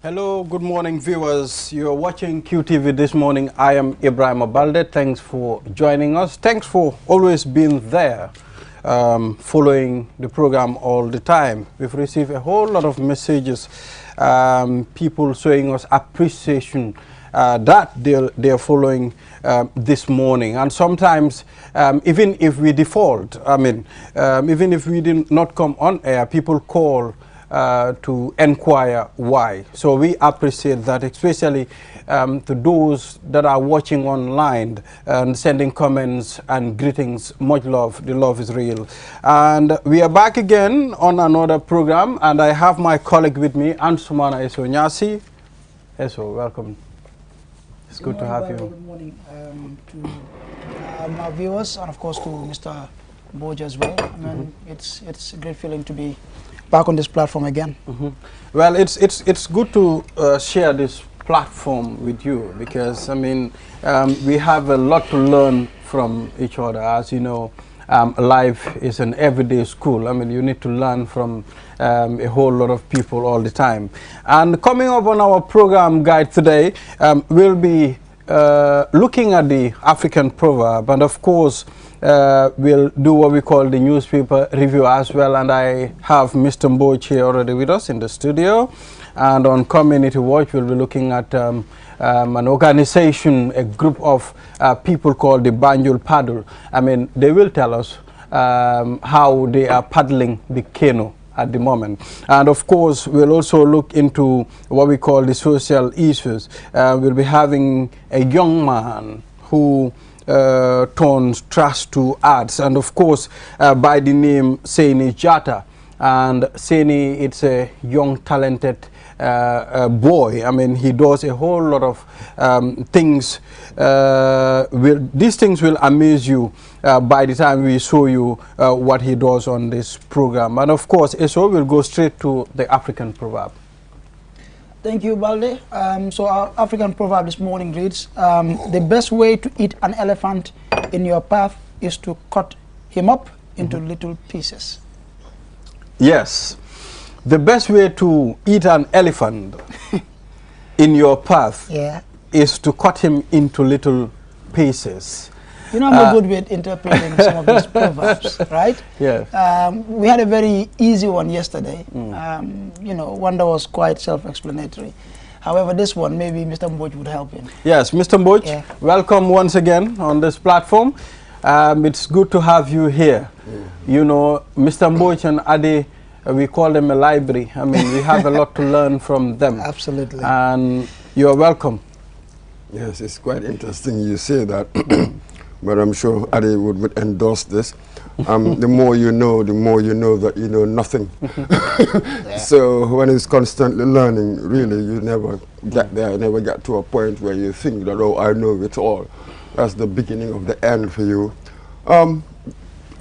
Hello, good morning viewers. You're watching QTV this morning. I am Ibrahim Abalde. Thanks for joining us. Thanks for always being there, following the program all the time. We've received a whole lot of messages, people showing us appreciation that they're following this morning. And sometimes, even if we default, even if we did not come on air, people call to inquire why. So we appreciate that, especially to those that are watching online and sending comments and greetings. Much love. The love is real. And we are back again on another program, and I have my colleague with me, Ansumana Eso Nyasi. Eso, welcome. It's good to have you. Good morning to my viewers, and of course to Mr. Boj as well. I mean, it's a great feeling to be back on this platform again. Well, it's good to share this platform with you, because I mean we have a lot to learn from each other. As you know, life is an everyday school. I mean, you need to learn from a whole lot of people all the time. And coming up on our program guide today, we'll be looking at the African proverb, and of course we'll do what we call the newspaper review as well. And I have Mr. Mboj here already with us in the studio. And on Community Watch, we'll be looking at an organization, a group of people called the Banjul Paddle. I mean, they will tell us how they are paddling the canoe at the moment. And of course, we'll also look into what we call the social issues. We'll be having a young man who turns trash to arts, and of course by the name Seni Jata. And Seni, it's a young talented boy. I mean, he does a whole lot of things. These things will amaze you by the time we show you what he does on this program. And of course, so we'll go straight to the African proverb. Thank you, Balde. So our African proverb this morning reads, the best way to eat an elephant in your path is to cut him up into little pieces. Yes, the best way to eat an elephant in your path is to cut him into little pieces. You know, I'm good with interpreting some of these proverbs, right? Yes. We had a very easy one yesterday, you know, one that was quite self-explanatory. However, this one, maybe Mr. Mboj would help him. Yes, Mr. Mboj, welcome once again on this platform. It's good to have you here. You know, Mr. Mboj and Ade, we call them a library. I mean, we have a lot to learn from them. Absolutely. And you're welcome. Yes, it's quite interesting you say that. But I'm sure Adi would endorse this. The more you know that you know nothing. So when it's constantly learning, really, you never get there, never get to a point where you think that, oh, I know it all. That's the beginning of the end for you. I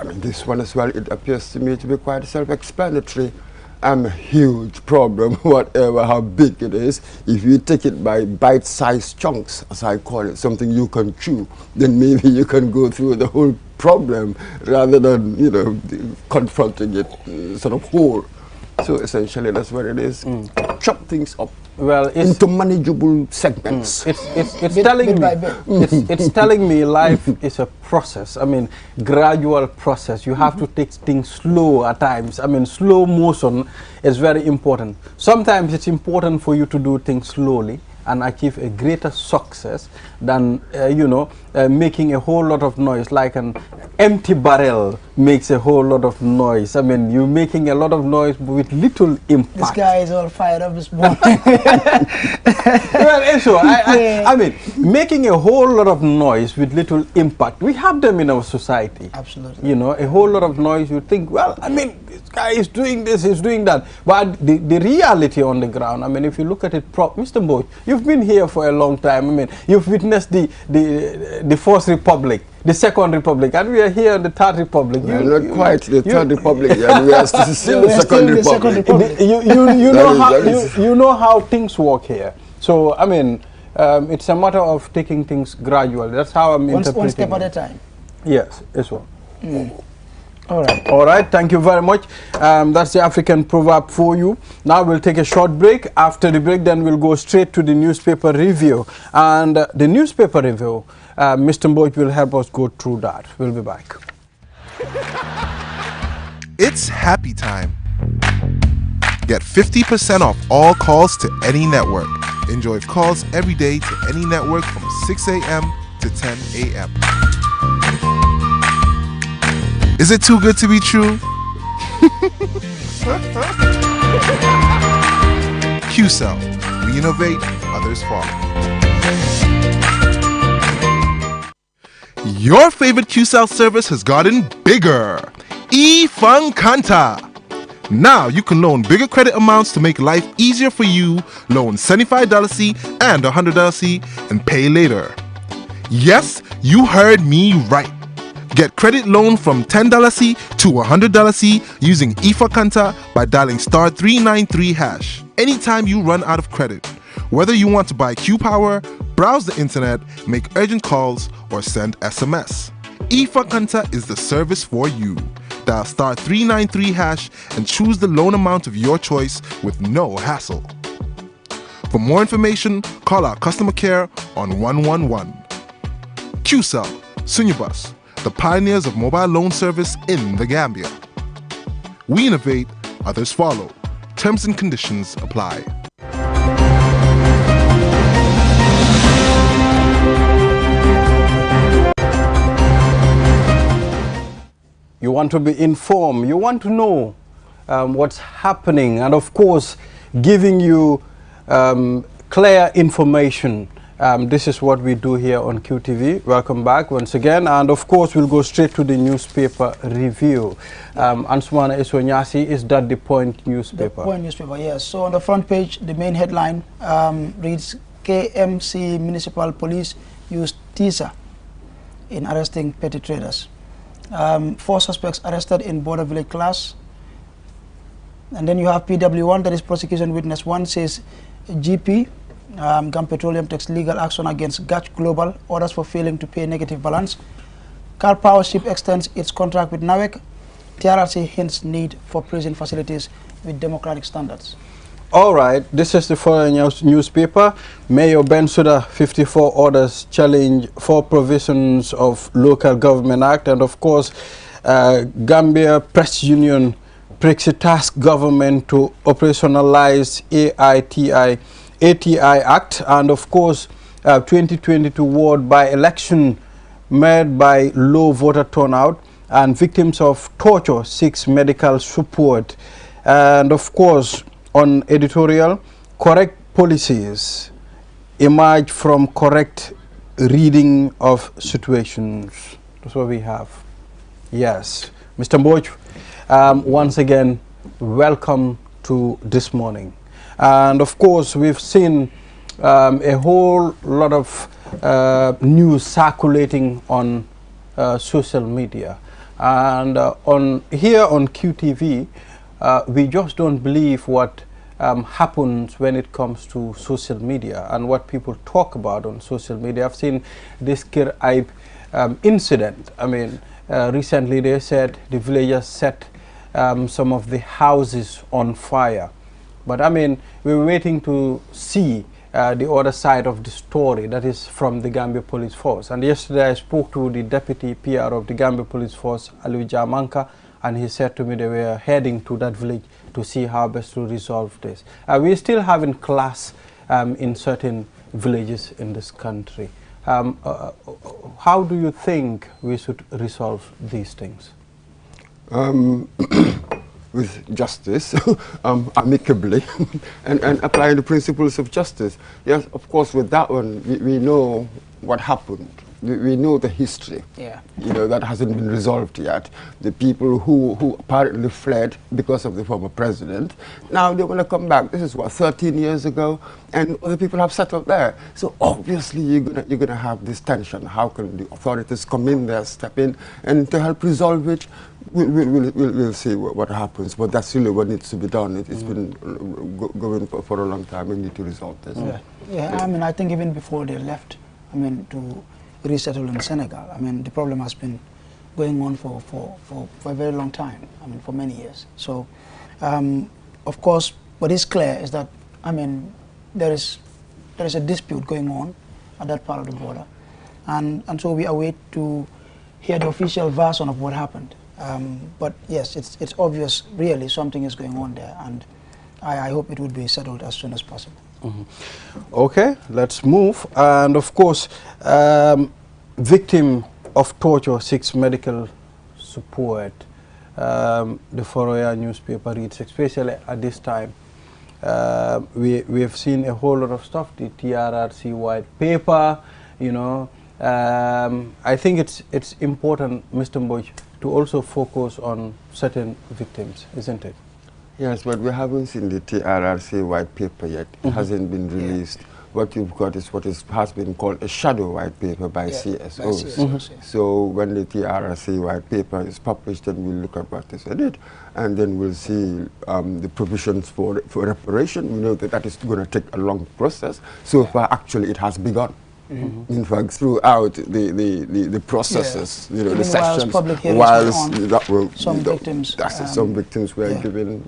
mean, this one as well, it appears to me to be quite self-explanatory. A huge problem, whatever how big it is. If you take it by bite-sized chunks, as I call it, something you can chew, then maybe you can go through the whole problem rather than, you know, confronting it sort of whole. So essentially that's what it is. Chop things up into manageable segments. It's telling me it's telling me life is a process. I mean, gradual process. You have to take things slow at times. I mean, slow motion is very important. Sometimes it's important for you to do things slowly and achieve a greater success than you know, making a whole lot of noise. Like an empty barrel makes a whole lot of noise. I mean, you're making a lot of noise with little impact. This guy is all fired up this morning. Well, so I mean, making a whole lot of noise with little impact. We have them in our society. Absolutely. You know, a whole lot of noise. You think, well, I mean, this guy is doing this, he's doing that. But the reality on the ground, I mean, if you look at it, Mr. Mboj, you've been here for a long time. I mean, you've witnessed the First Republic, the Second Republic, and we are here in the Third Republic. Not quite the Third Republic, yeah, we are still the Second Republic. You know how things work here. So, I mean, it's a matter of taking things gradually. That's how I'm interpreting one step it. at a time. Yes, as well. All right. All right, thank you very much. That's the African proverb for you. Now we'll take a short break. After the break, then we'll go straight to the newspaper review. And the newspaper review, Mr. Mboj will help us go through that. We'll be back. It's happy time. Get 50% off all calls to any network. Enjoy calls every day to any network from 6 a.m. to 10 a.m. Is it too good to be true? QCell. We innovate, others follow. Your favorite QCell service has gotten bigger. eFunkanta. Now you can loan bigger credit amounts to make life easier for you. Loan $75C and $100C and pay later. Yes, you heard me right. Get credit loan from $10C to $100C using eFunkanta by dialing *393#. Anytime you run out of credit, whether you want to buy Q Power, browse the internet, make urgent calls, or send SMS. eFunkanta is the service for you. Dial *393# and choose the loan amount of your choice with no hassle. For more information, call our customer care on 111. QCell, Sunyabus, the pioneers of mobile loan service in the Gambia. We innovate, others follow. Terms and conditions apply. You want to be informed, you want to know what's happening, and of course giving you clear information. This is what we do here on QTV. Welcome back once again, and of course we'll go straight to the newspaper review. Ansumana Esonyasi, is that the Point newspaper? The Point newspaper, yes. So on the front page, the main headline reads, KMC Municipal Police used teaser in arresting petty traders. 4 suspects arrested in Border Village class. And then you have PW1, that is prosecution witness 1, says GP, GAM Petroleum takes legal action against Gach Global, orders for failing to pay negative balance. Car Power Ship extends its contract with NAWEC. TRRC hints need for prison facilities with democratic standards. All right, this is the foreign newspaper. Mayor Bensouda, 54 orders challenge 4 provisions of Local Government Act, and of course, Gambia Press Union pricks a task government to operationalize ATI Act, and of course, 2022 ward by election made by low voter turnout, and victims of torture seeks medical support, and of course, on editorial, correct policies emerge from correct reading of situations. That's what we have. Yes. Mr. Mboj, once again, welcome to this morning. And of course, we've seen a whole lot of news circulating on social media. And here on QTV, we just don't believe what happens when it comes to social media and what people talk about on social media. I've seen this Kir Aib incident. I mean, recently they said the villagers set some of the houses on fire. But I mean, we're waiting to see the other side of the story, that is from the Gambia Police Force. And yesterday I spoke to the Deputy PR of the Gambia Police Force, Aliu Jamanka, and he said to me they were heading to that village to see how best to resolve this. We're still having class in certain villages in this country. How do you think we should resolve these things? With justice, amicably, and applying the principles of justice. Yes, of course, with that one, we know what happened. We know the history. Yeah. You know, that hasn't been resolved yet. The people who apparently fled because of the former president, now they're going to come back. This is what, 13 years ago, and other people have settled there. So obviously you're gonna have this tension. How can the authorities come in there, step in, and to help resolve it? We'll see what happens, but that's really what needs to be done. It's been going for a long time. We need to resolve this. Yeah. I mean, I think even before they left, I mean, to resettle in Senegal, I mean, the problem has been going on for a very long time, I mean, for many years. So, of course, what is clear is that, I mean, there is a dispute going on at that part of the border, and so we await to hear the official version of what happened. But yes, it's obvious, really, something is going on there, and I hope it would be settled as soon as possible. Okay, let's move. And of course, victim of torture seeks medical support. The Foroya newspaper reads, especially at this time. We have seen a whole lot of stuff, the TRRC white paper, you know. I think it's important, Mr. Mboj, to also focus on certain victims, isn't it? Yes, but we haven't seen the TRRC white paper yet. It hasn't been released. What you've got is what has been called a shadow white paper by CSOs. So when the TRRC white paper is published, then we'll look at what is in it, and then we'll see the provisions for reparation. We know that is going to take a long process. So far, actually, it has begun. In fact, throughout the processes, you know, even the sessions, some victims were given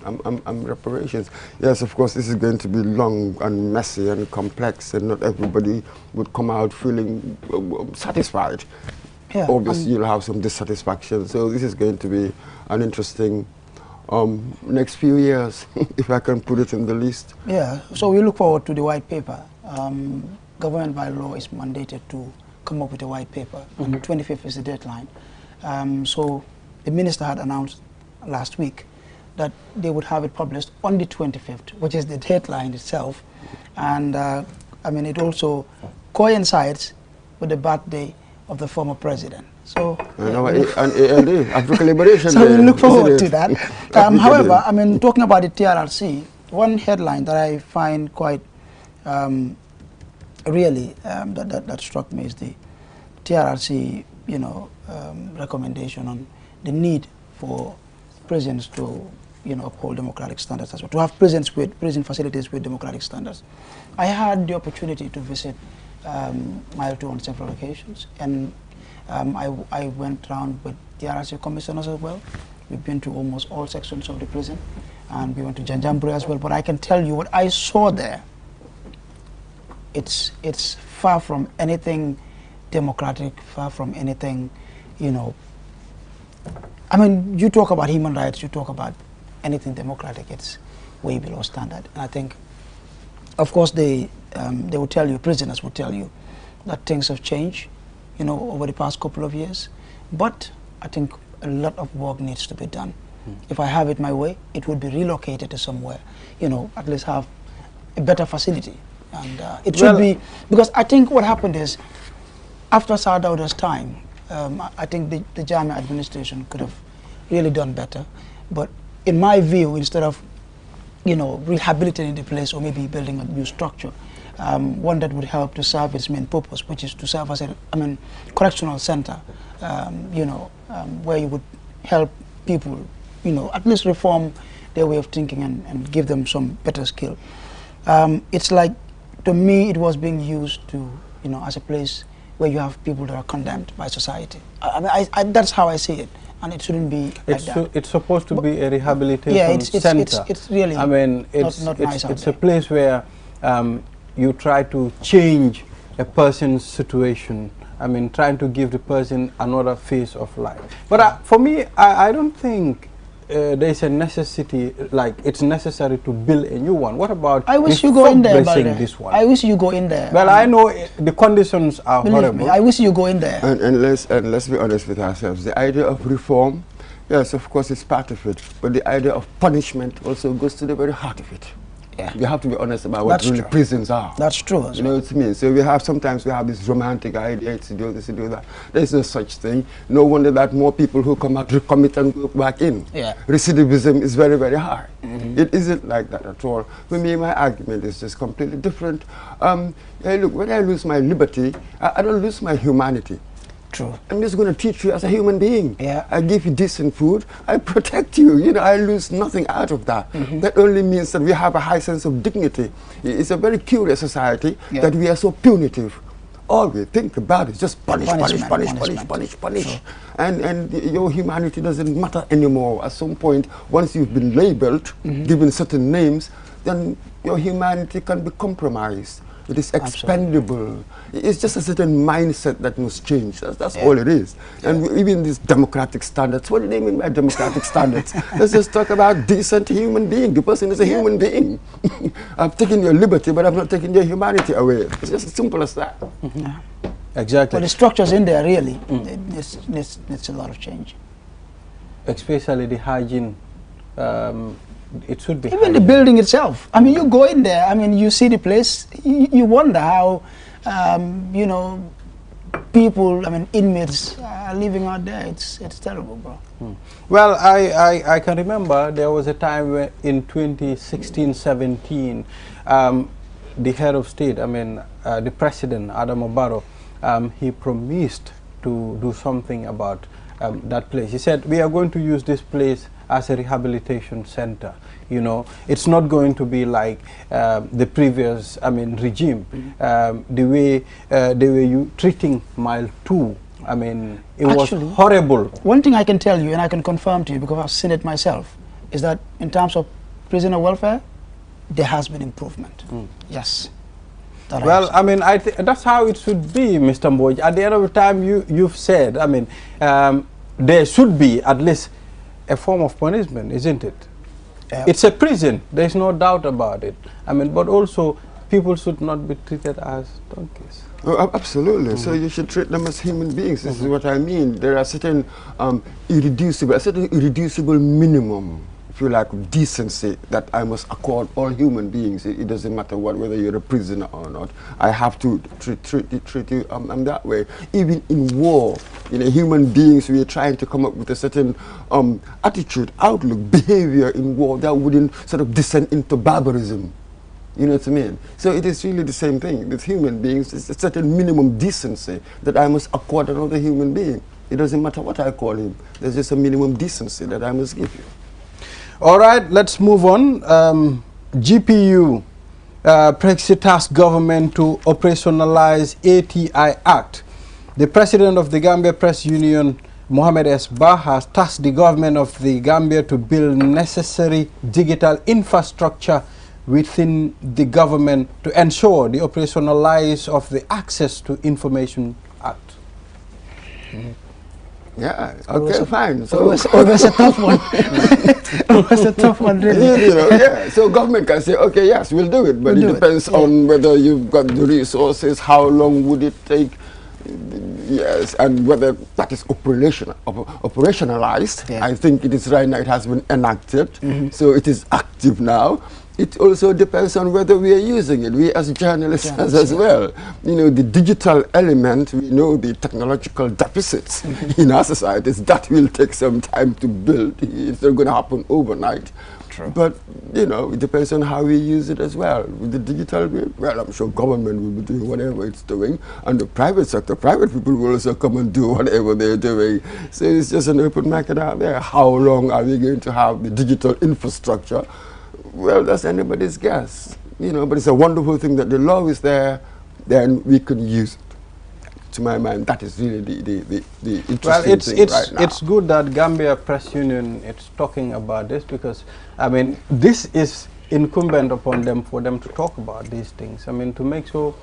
reparations. Yes, of course, this is going to be long and messy and complex, and not everybody would come out feeling satisfied. Obviously, you'll have some dissatisfaction. So this is going to be an interesting next few years, if I can put it in the list. Yeah, so we look forward to the white paper. Government by law is mandated to come up with a white paper, and the 25th is the deadline. So the minister had announced last week that they would have it published on the 25th, which is the deadline itself. And I mean, it also coincides with the birthday of the former president. So, African Liberation so we look forward to that. However, I mean, talking about the TRRC, one headline that I find quite really that struck me is the TRRC, you know, recommendation on the need for prisons to, you know, uphold democratic standards as well, to have prison facilities with democratic standards. I had the opportunity to visit Mile 2 on several occasions, and I went around with TRRC commissioners as well. We've been to almost all sections of the prison, and we went to Janjambure as well. But I can tell you what I saw there. It's far from anything democratic, far from anything, you know. I mean, you talk about human rights, you talk about anything democratic, it's way below standard. And I think, of course, they will tell you, prisoners will tell you, that things have changed, you know, over the past couple of years. But I think a lot of work needs to be done. If I have it my way, it would be relocated to somewhere, you know, at least have a better facility. And it should be, because I think what happened is, after Saadawda's time, I think the Jamia administration could have really done better. But in my view, instead of, you know, rehabilitating the place or maybe building a new structure, one that would help to serve its main purpose, which is to serve as a, correctional center, you know, where you would help people, you know, at least reform their way of thinking and give them some better skill. It's like, to me, it was being used to, you know, as a place where you have people that are condemned by society. I mean, that's how I see it, and it shouldn't be like that. It's supposed to be a rehabilitation center. It's really, I mean, it's nice a place where you try to change a person's situation. I mean, trying to give the person another phase of life. But for me, I don't think there's a necessity, like it's necessary to build a new one. What about I wish you go in there, this one? I wish you go in there. Well, I know the conditions are horrible. Me, I wish you go in there. And let's be honest with ourselves. The idea of reform, yes, of course, it's part of it. But the idea of punishment also goes to the very heart of it. Yeah. You have to be honest about what really prisons are. That's true. You know what I mean? So sometimes we have this romantic idea to do this, to do that. There's no such thing. No wonder that more people who come out to commit and go back in. Yeah. Recidivism is very, very high. It isn't like that at all. For me, my argument is just completely different. Hey, look, when I lose my liberty, I don't lose my humanity. True. I'm just going to teach you as a human being. Yeah. I give you decent food. I protect you. You know, I lose nothing out of that. That only means that we have a high sense of dignity. It's a very curious society that we are so punitive. all we think about is just punish. Punishment. And your humanity doesn't matter anymore. At some point, once you've been labeled, given certain names, then your humanity can be compromised. It is expendable. It's just a certain mindset that must change. That's all it is. And even these democratic standards, what do they mean by democratic standards? Let's just talk about decent human being. The person is a human being. I've taken your liberty, but I've not taken your humanity away. It's just as simple as that. Exactly. But the structures in there really needs a lot of change. Especially the hygiene. It should be Even the building itself. I mean, you go in there, I mean, you see the place, you wonder how, you know, people, I mean, inmates are living out there. It's terrible, bro. Well, I can remember there was a time where in 2016-17, the head of state, I mean, the president, Adama Barrow, he promised to do something about that place. He said, we are going to use this place as a rehabilitation center. You know, it's not going to be like the previous, I mean, regime. The way they were treating Mile 2, I mean, it Actually, was horrible. One thing I can tell you, and I can confirm to you because I've seen it myself, is that in terms of prisoner welfare, there has been improvement. Yes. Well, I mean, that's how it should be, Mr. Mboj. At the end of the time, you've said, I mean, there should be at least a form of punishment, isn't it? It's a prison. There's no doubt about it. I mean, but also people should not be treated as donkeys. Oh, absolutely. So you should treat them as human beings. This is what I mean. There are certain irreducible minimum, if you like, of decency that I must accord all human beings. It doesn't matter whether you're a prisoner or not. I have to treat you that way. Even in war, you know, human beings, we are trying to come up with a certain attitude, outlook, behavior in war that wouldn't sort of descend into barbarism. You know what I mean? So it is really the same thing. With human beings, it's a certain minimum decency that I must accord another human being. It doesn't matter what I call him. There's just a minimum decency that I must give you. All right, let's move on. GPU Brexit tasked government to operationalize ATI Act. The president of the Gambia Press Union, Mohamed S. Bah, has tasked the government of the Gambia to build necessary digital infrastructure within the government to ensure the operationalize of the Access to Information Act. Yeah, okay, fine. So it was a tough one. It was a tough one, really. You know, yeah. So government can say, okay, yes, we'll do it, but it depends on whether you've got the resources, how long would it take, yes, and whether that is operationalized. I think it is right now, it has been enacted, so it is active now. It also depends on whether we are using it, we as journalists as well. You know, the digital element, we know the technological deficits in our societies. That will take some time to build. It's not going to happen overnight. True. But, you know, it depends on how we use it as well. With the digital, well, I'm sure government will be doing whatever it's doing. And the private sector, private people will also come and do whatever they're doing. So it's just an open market out there. How long are we going to have the digital infrastructure? Well, that's anybody's guess, you know, but it's a wonderful thing that the law is there, then we can use it. To my mind, that is really the interesting thing right now. It's good that Gambia Press Union is talking about this because, I mean, this is incumbent upon them for them to talk about these things. I mean, to make sure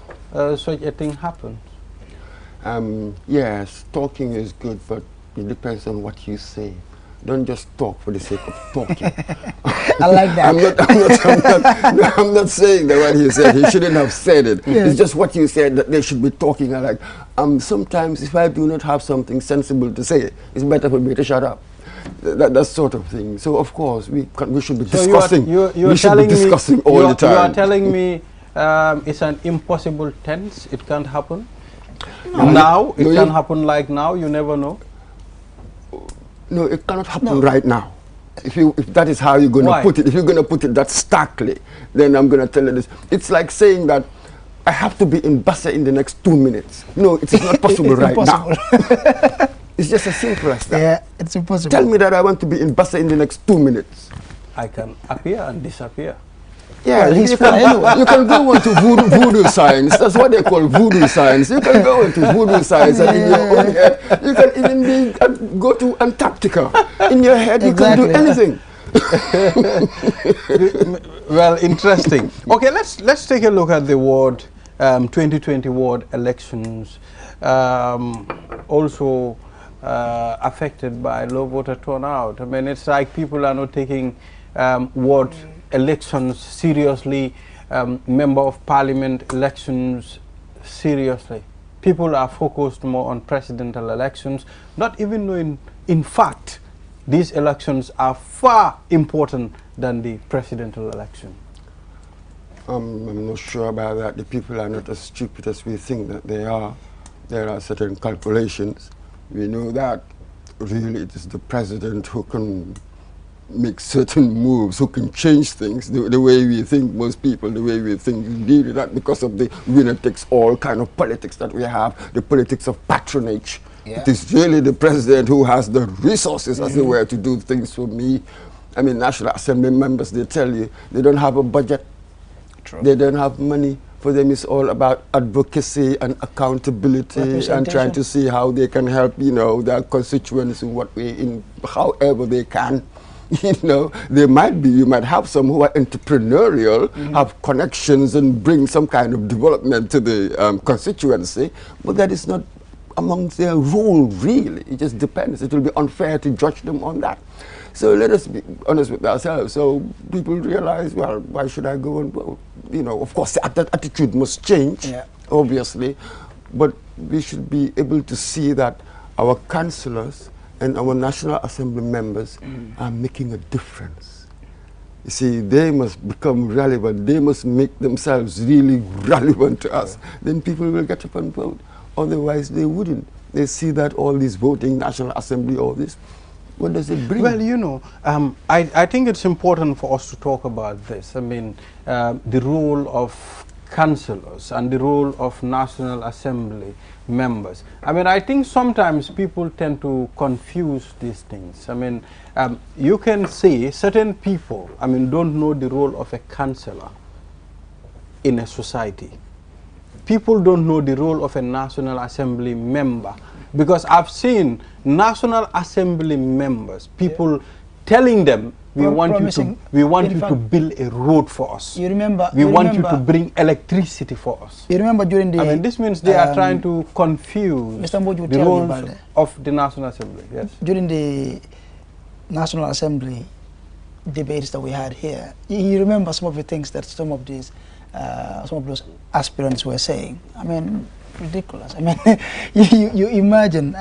such a thing happens. Yes, talking is good, but it depends on what you say. Don't just talk for the sake of talking. I like that. I'm not saying that what he said, he shouldn't have said it. It's just what you said that they should be talking. I like, sometimes if I do not have something sensible to say, it's better for me to shut up. That sort of thing. So of course we should be discussing. We should be discussing all the time. You are telling me it's an impossible tense. It can't happen. No. Now it can happen like now. You never know. No, it cannot happen right now. If that is how you're going to put it, if you're going to put it that starkly, then I'm going to tell you this. It's like saying that I have to be in Bassa in the next 2 minutes. No, it is not possible right now. It's just as simple as that. Yeah, it's impossible. Tell me that I want to be in Bassa in the next 2 minutes. I can appear and disappear. Yeah, Well, he's you fair anyway. you can go into voodoo science. That's what they call voodoo science. You can go into voodoo science and in your own head, you can even go to Antarctica. In your head, you can do anything. Well, interesting. Okay, let's take a look at the ward 2020 ward elections. Also affected by low voter turnout. I mean, it's like people are not taking ward elections seriously, member of parliament elections seriously. People are focused more on presidential elections, not even knowing, in fact, these elections are far important than the presidential election. I'm not sure about that. The people are not as stupid as we think that they are. There are certain calculations. We know that really it is the president who can make certain moves, who can change things the way we think, most people, the way we think, really not because of the winner takes all kind of politics that we have, the politics of patronage. Yeah. It is really the president who has the resources, as it were, to do things for me. I mean, National Assembly members, they tell you they don't have a budget. True. They don't have money. For them, it's all about advocacy and accountability and trying to see how they can help, you know, their constituents in what way, in however they can. You know, you might have some who are entrepreneurial, have connections and bring some kind of development to the constituency, but that is not amongst their role, really. It just depends. It will be unfair to judge them on that. So let us be honest with ourselves. So people realize, well, why should I go and vote? You know, of course, that attitude must change, obviously, but we should be able to see that our councillors and our National Assembly members are making a difference. You see, they must become relevant. They must make themselves really relevant to us. Then people will get up and vote. Otherwise, they wouldn't. They see that all this voting, National Assembly, all this, what does it bring? Well, you know, I think it's important for us to talk about this. I mean, the role of councillors and the role of National Assembly members. I mean, I think sometimes people tend to confuse these things. I mean, you can say certain people, I mean, don't know the role of a councillor in a society. People don't know the role of a National Assembly member, because I've seen National Assembly members, people telling them, we want you to build a road for us. You remember? We want you to bring electricity for us. You remember during the... I mean, this means they are trying to confuse the roles of the National Assembly. Yes. During the National Assembly debates that we had here, you remember some of the things that some of those aspirants were saying. I mean, ridiculous. I mean, you imagine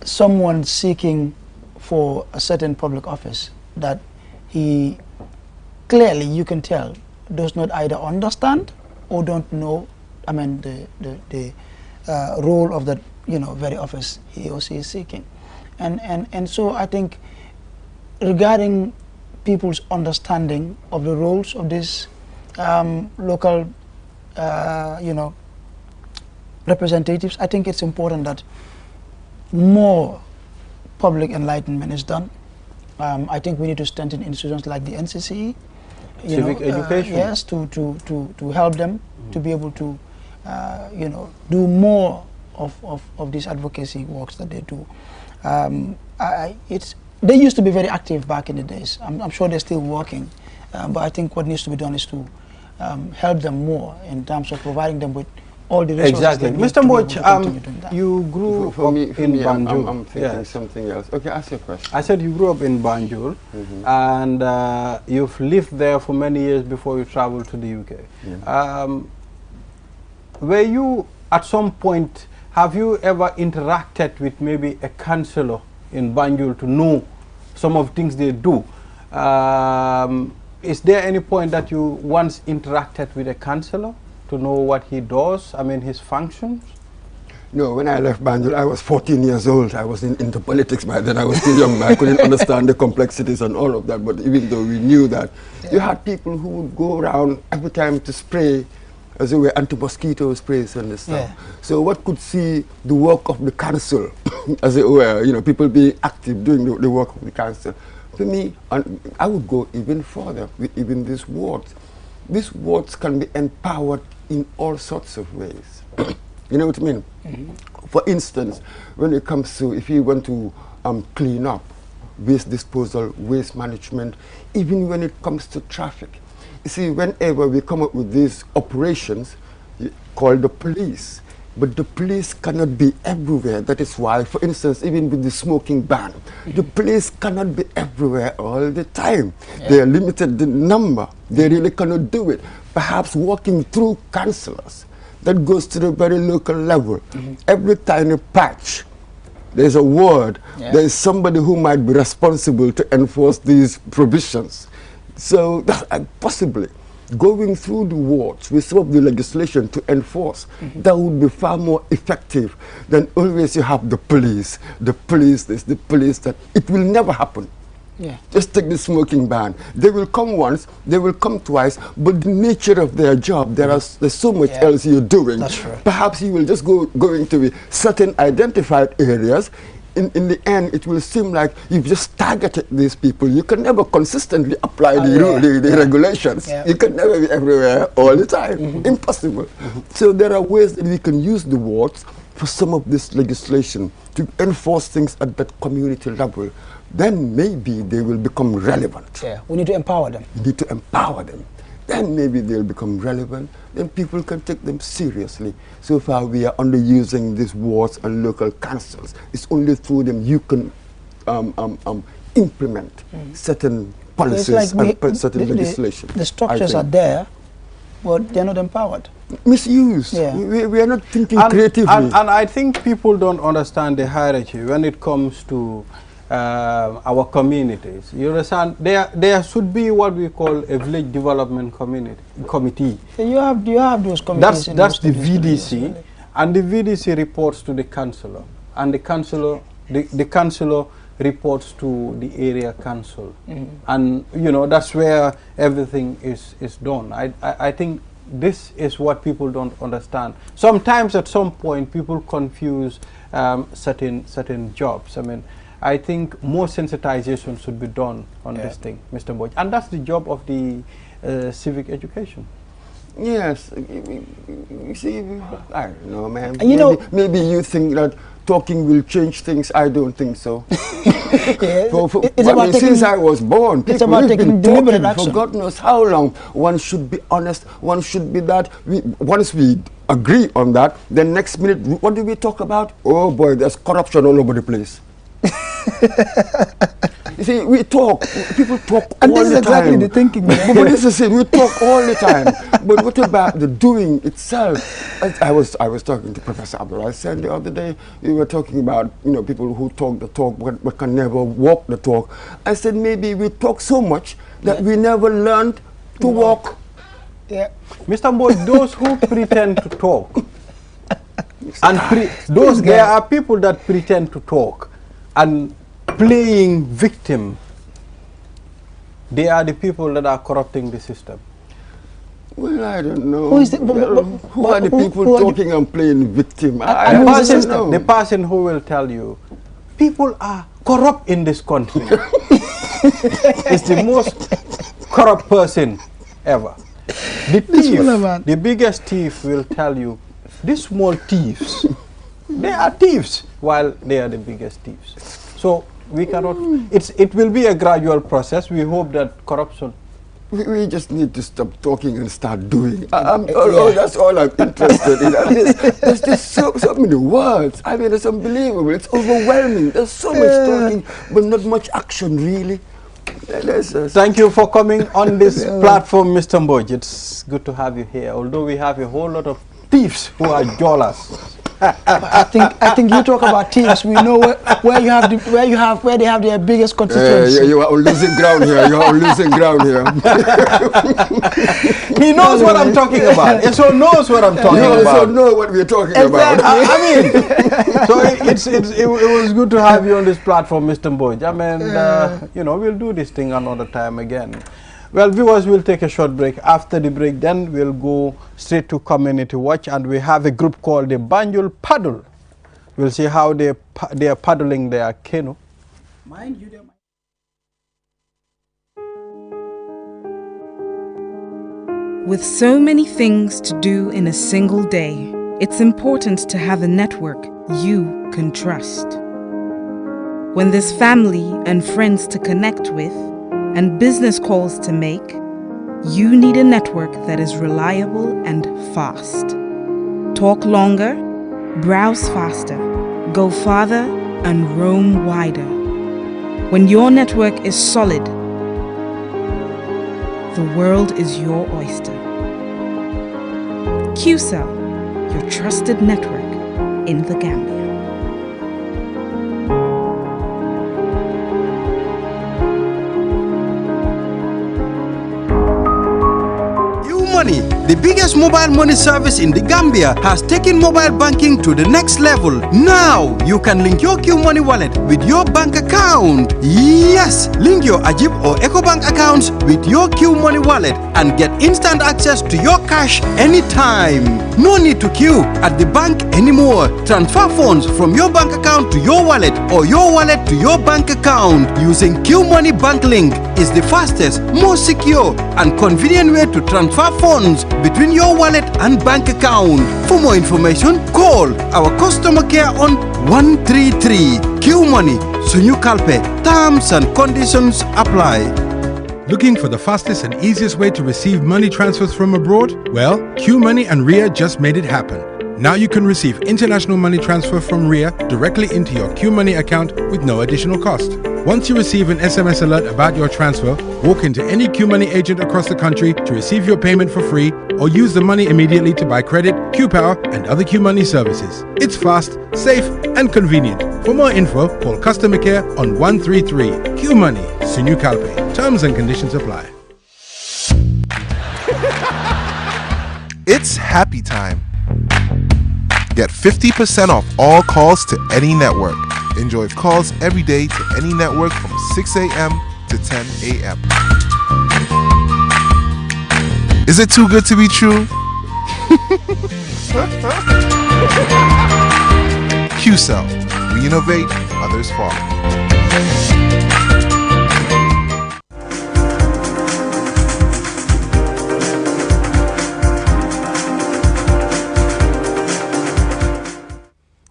someone seeking for a certain public office that he clearly, you can tell, does not either understand or don't know, I mean, the role of that, you know, very office he or she is seeking. And so I think regarding people's understanding of the roles of this local, you know, representatives, I think it's important that more public enlightenment is done. I think we need to strengthen institutions like the NCC, civic education. Yes, to help them to be able to, you know, do more of these advocacy works that they do. They used to be very active back in the days. I'm sure they're still working, but I think what needs to be done is to help them more in terms of providing them with all the resources. Exactly. Mr. Moch, you grew up in Banjul. I'm thinking something else. Okay, ask your question. I said you grew up in Banjul, and you've lived there for many years before you traveled to the UK. Were you, at some point, have you ever interacted with maybe a councillor in Banjul to know some of the things they do? Is there any point that you once interacted with a councillor to know what he does, I mean his functions? No, when I left Banjul, I was 14 years old. I was into politics by then. I was still young. I couldn't understand the complexities and all of that, but even though we knew that, you had people who would go around every time to spray, as it were, anti-mosquito sprays and this stuff. So what could see the work of the council, as it were, you know, people being active doing the work of the council. For me, I would go even further, even these wards. these wards can be empowered in all sorts of ways. You know what I mean? For instance, when it comes to, if you want to clean up, waste disposal, waste management, even when it comes to traffic. You see, whenever we come up with these operations, called the police, but the police cannot be everywhere. That is why, for instance, even with the smoking ban, the police cannot be everywhere all the time. They are limited in number. They really cannot do it. Perhaps walking through councillors, that goes to the very local level. Every tiny patch, there's a ward, there is somebody who might be responsible to enforce these provisions. So possibly going through the wards with some of the legislation to enforce, that would be far more effective than always you have the police, this, the police that. It will never happen. Just take the smoking ban. They will come once, they will come twice, but the nature of their job, there's so much else you're doing. That's true. Perhaps you will just go into certain identified areas. In the end, it will seem like you've just targeted these people. You can never consistently apply the regulations. You can never be everywhere all the time. Impossible. So there are ways that we can use the wards for some of this legislation to enforce things at that community level. Then maybe they will become relevant. We need to empower them. We need to empower them. Then maybe they'll become relevant. Then people can take them seriously. So far, we are underusing these wards and local councils. It's only through them you can implement certain policies and certain legislation. The structures are there, but they're not empowered. Misused. We are not thinking creatively. And I think people don't understand the hierarchy when it comes to our communities. You understand? There should be what we call a village development committee. So you have those committees. That's the VDC, and the VDC reports to the councillor, and the councillor reports to the area council, and you know that's where everything is done. I think this is what people don't understand. Sometimes at some point people confuse certain jobs. I mean, I think more sensitization should be done on this thing, Mr. Boyd. And that's the job of the civic education. Yes. You see, I don't know, man. Maybe you think that talking will change things. I don't think so. Since I was born, people have been talking for God knows how long. One should be honest. One should be that. Once we agree on that, then next minute, what do we talk about? Oh boy, there's corruption all over the place. You see, we talk, people talk and all the time. And this is exactly the thinking. But this is it, we talk all the time. But what about the doing itself? I was talking to Professor Abdul Hassan the other day. We were talking about, people who talk the talk but can never walk the talk. I said maybe we talk so much that we never learned to walk. Mr. Boyd, those who pretend to talk, and there are people that pretend to talk and playing victim, they are the people that are corrupting the system. Well, I don't know. Who are the people talking and playing victim? The person who will tell you, people are corrupt in this country. It's the most corrupt person ever. The thief, the biggest thief will tell you, these small thieves, they are thieves, while they are the biggest thieves. So we cannot, it will be a gradual process. We hope that corruption. We just need to stop talking and start doing. That's all I'm interested in. There's just so many words. I mean, it's unbelievable. It's overwhelming. There's so much talking, but not much action, really. Thank you for coming on this platform, Mr. Mboj. It's good to have you here. Although we have a whole lot of thieves who are jollers. I think you talk about teams. We know where they have their biggest constituency. You are on losing ground here. You are on losing ground here. He knows what I'm talking about. So knows what I'm talking about. You also know what we're talking about. I mean, so it was good to have you on this platform, Mr. Mboj. I mean, we'll do this thing another time again. Well, viewers, we'll take a short break. After the break, then we'll go straight to Community Watch, and we have a group called the Banjul Paddle. We'll see how they are paddling their canoe. Mind you, With so many things to do in a single day, it's important to have a network you can trust. When there's family and friends to connect with and business calls to make, you need a network that is reliable and fast. Talk longer, browse faster, go farther, and roam wider. When your network is solid, the world is your oyster. QCell, your trusted network in the Gambia. Money, the biggest mobile money service in the Gambia, has taken mobile banking to the next level. Now, you can link your Q Money wallet with your bank account. Yes, link your Ajib or EcoBank accounts with your Q Money wallet and get instant access to your cash anytime. No need to queue at the bank anymore. Transfer funds from your bank account to your wallet or your wallet to your bank account using Q Money Bank Link is the fastest, most secure, and convenient way to transfer funds between your wallet and bank account. For more information, call our customer care on 133. Q Money, Sunyu Kalpe. Terms and conditions apply. Looking for the fastest and easiest way to receive money transfers from abroad? Well, Q Money and RIA just made it happen. Now you can receive international money transfer from RIA directly into your Q Money account with no additional cost. Once you receive an SMS alert about your transfer, walk into any Q Money agent across the country to receive your payment for free or use the money immediately to buy credit, Q Power, and other Q Money services. It's fast, safe, and convenient. For more info, call customer care on 133. Q Money, Sunyu Kalpe. Terms and conditions apply. It's happy time. Get 50% off all calls to any network. Enjoy calls every day to any network from 6 a.m. to 10 a.m. Is it too good to be true? QCell. We innovate, others follow.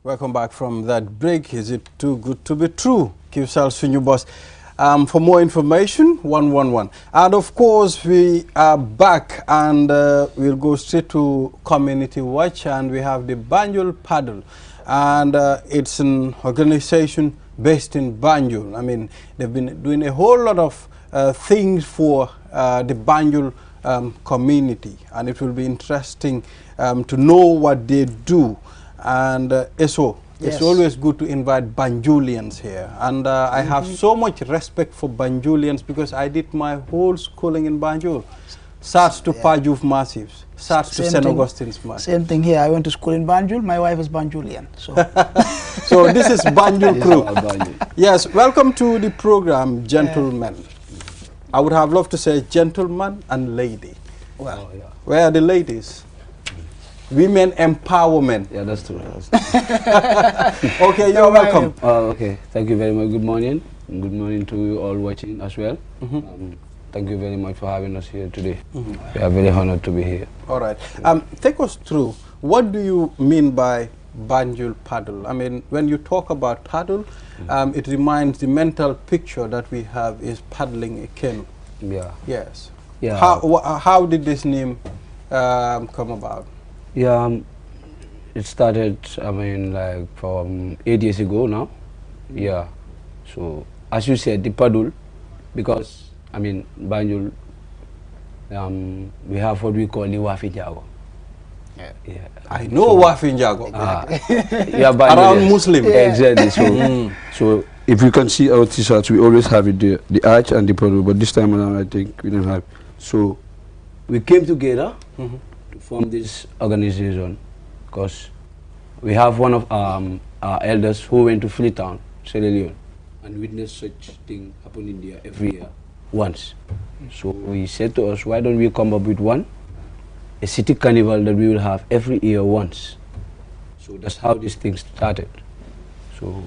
Welcome back from that break. Is it too good to be true? QCell Sunyu Boss. For more information, 111. And of course, we are back and we'll go straight to Community Watch, and we have the Banjul Paddle. And it's an organization based in Banjul. I mean, they've been doing a whole lot of things for the Banjul community, and it will be interesting to know what they do. And so it's always good to invite Banjulians here, and I have so much respect for Banjulians because I did my whole schooling in Banjul. Starts to Pajuf Massives, starts to St. Augustine's Massive. Same thing here. I went to school in Banjul. My wife is Banjulian. So, so this is Banjul crew. Yes, welcome to the program, gentlemen. I would have loved to say gentleman and lady. Well, where are the ladies? Women empowerment. Yeah, that's true. Okay, you're welcome. Okay, thank you very much. Good morning. Good morning to you all watching as well. Thank you very much for having us here today. We are very honored to be here. All right. Take us through, what do you mean by Banjul Paddle? I mean, when you talk about paddle, it reminds the mental picture that we have is paddling a canoe. Yeah. Yes. Yeah. How did this name come about? Yeah, it started, I mean, like from 8 years ago now. Yeah. So, as you said, the paddle, because, I mean, Banjul, we have what we call the Wafi Jago. Yeah. I know Wafi Jago. Yeah, around Muslim. Yeah. Exactly. So, so if you can see our t-shirts, we always have it there, the arch and the paddle, but this time around, I think we don't have. So, we came together to form this organization because we have one of our elders who went to Freetown, Sierra Leone, and witnessed such thing happen in there every year once. So we said to us, why don't we come up with a city carnival that we will have every year once. So that's how this thing started. So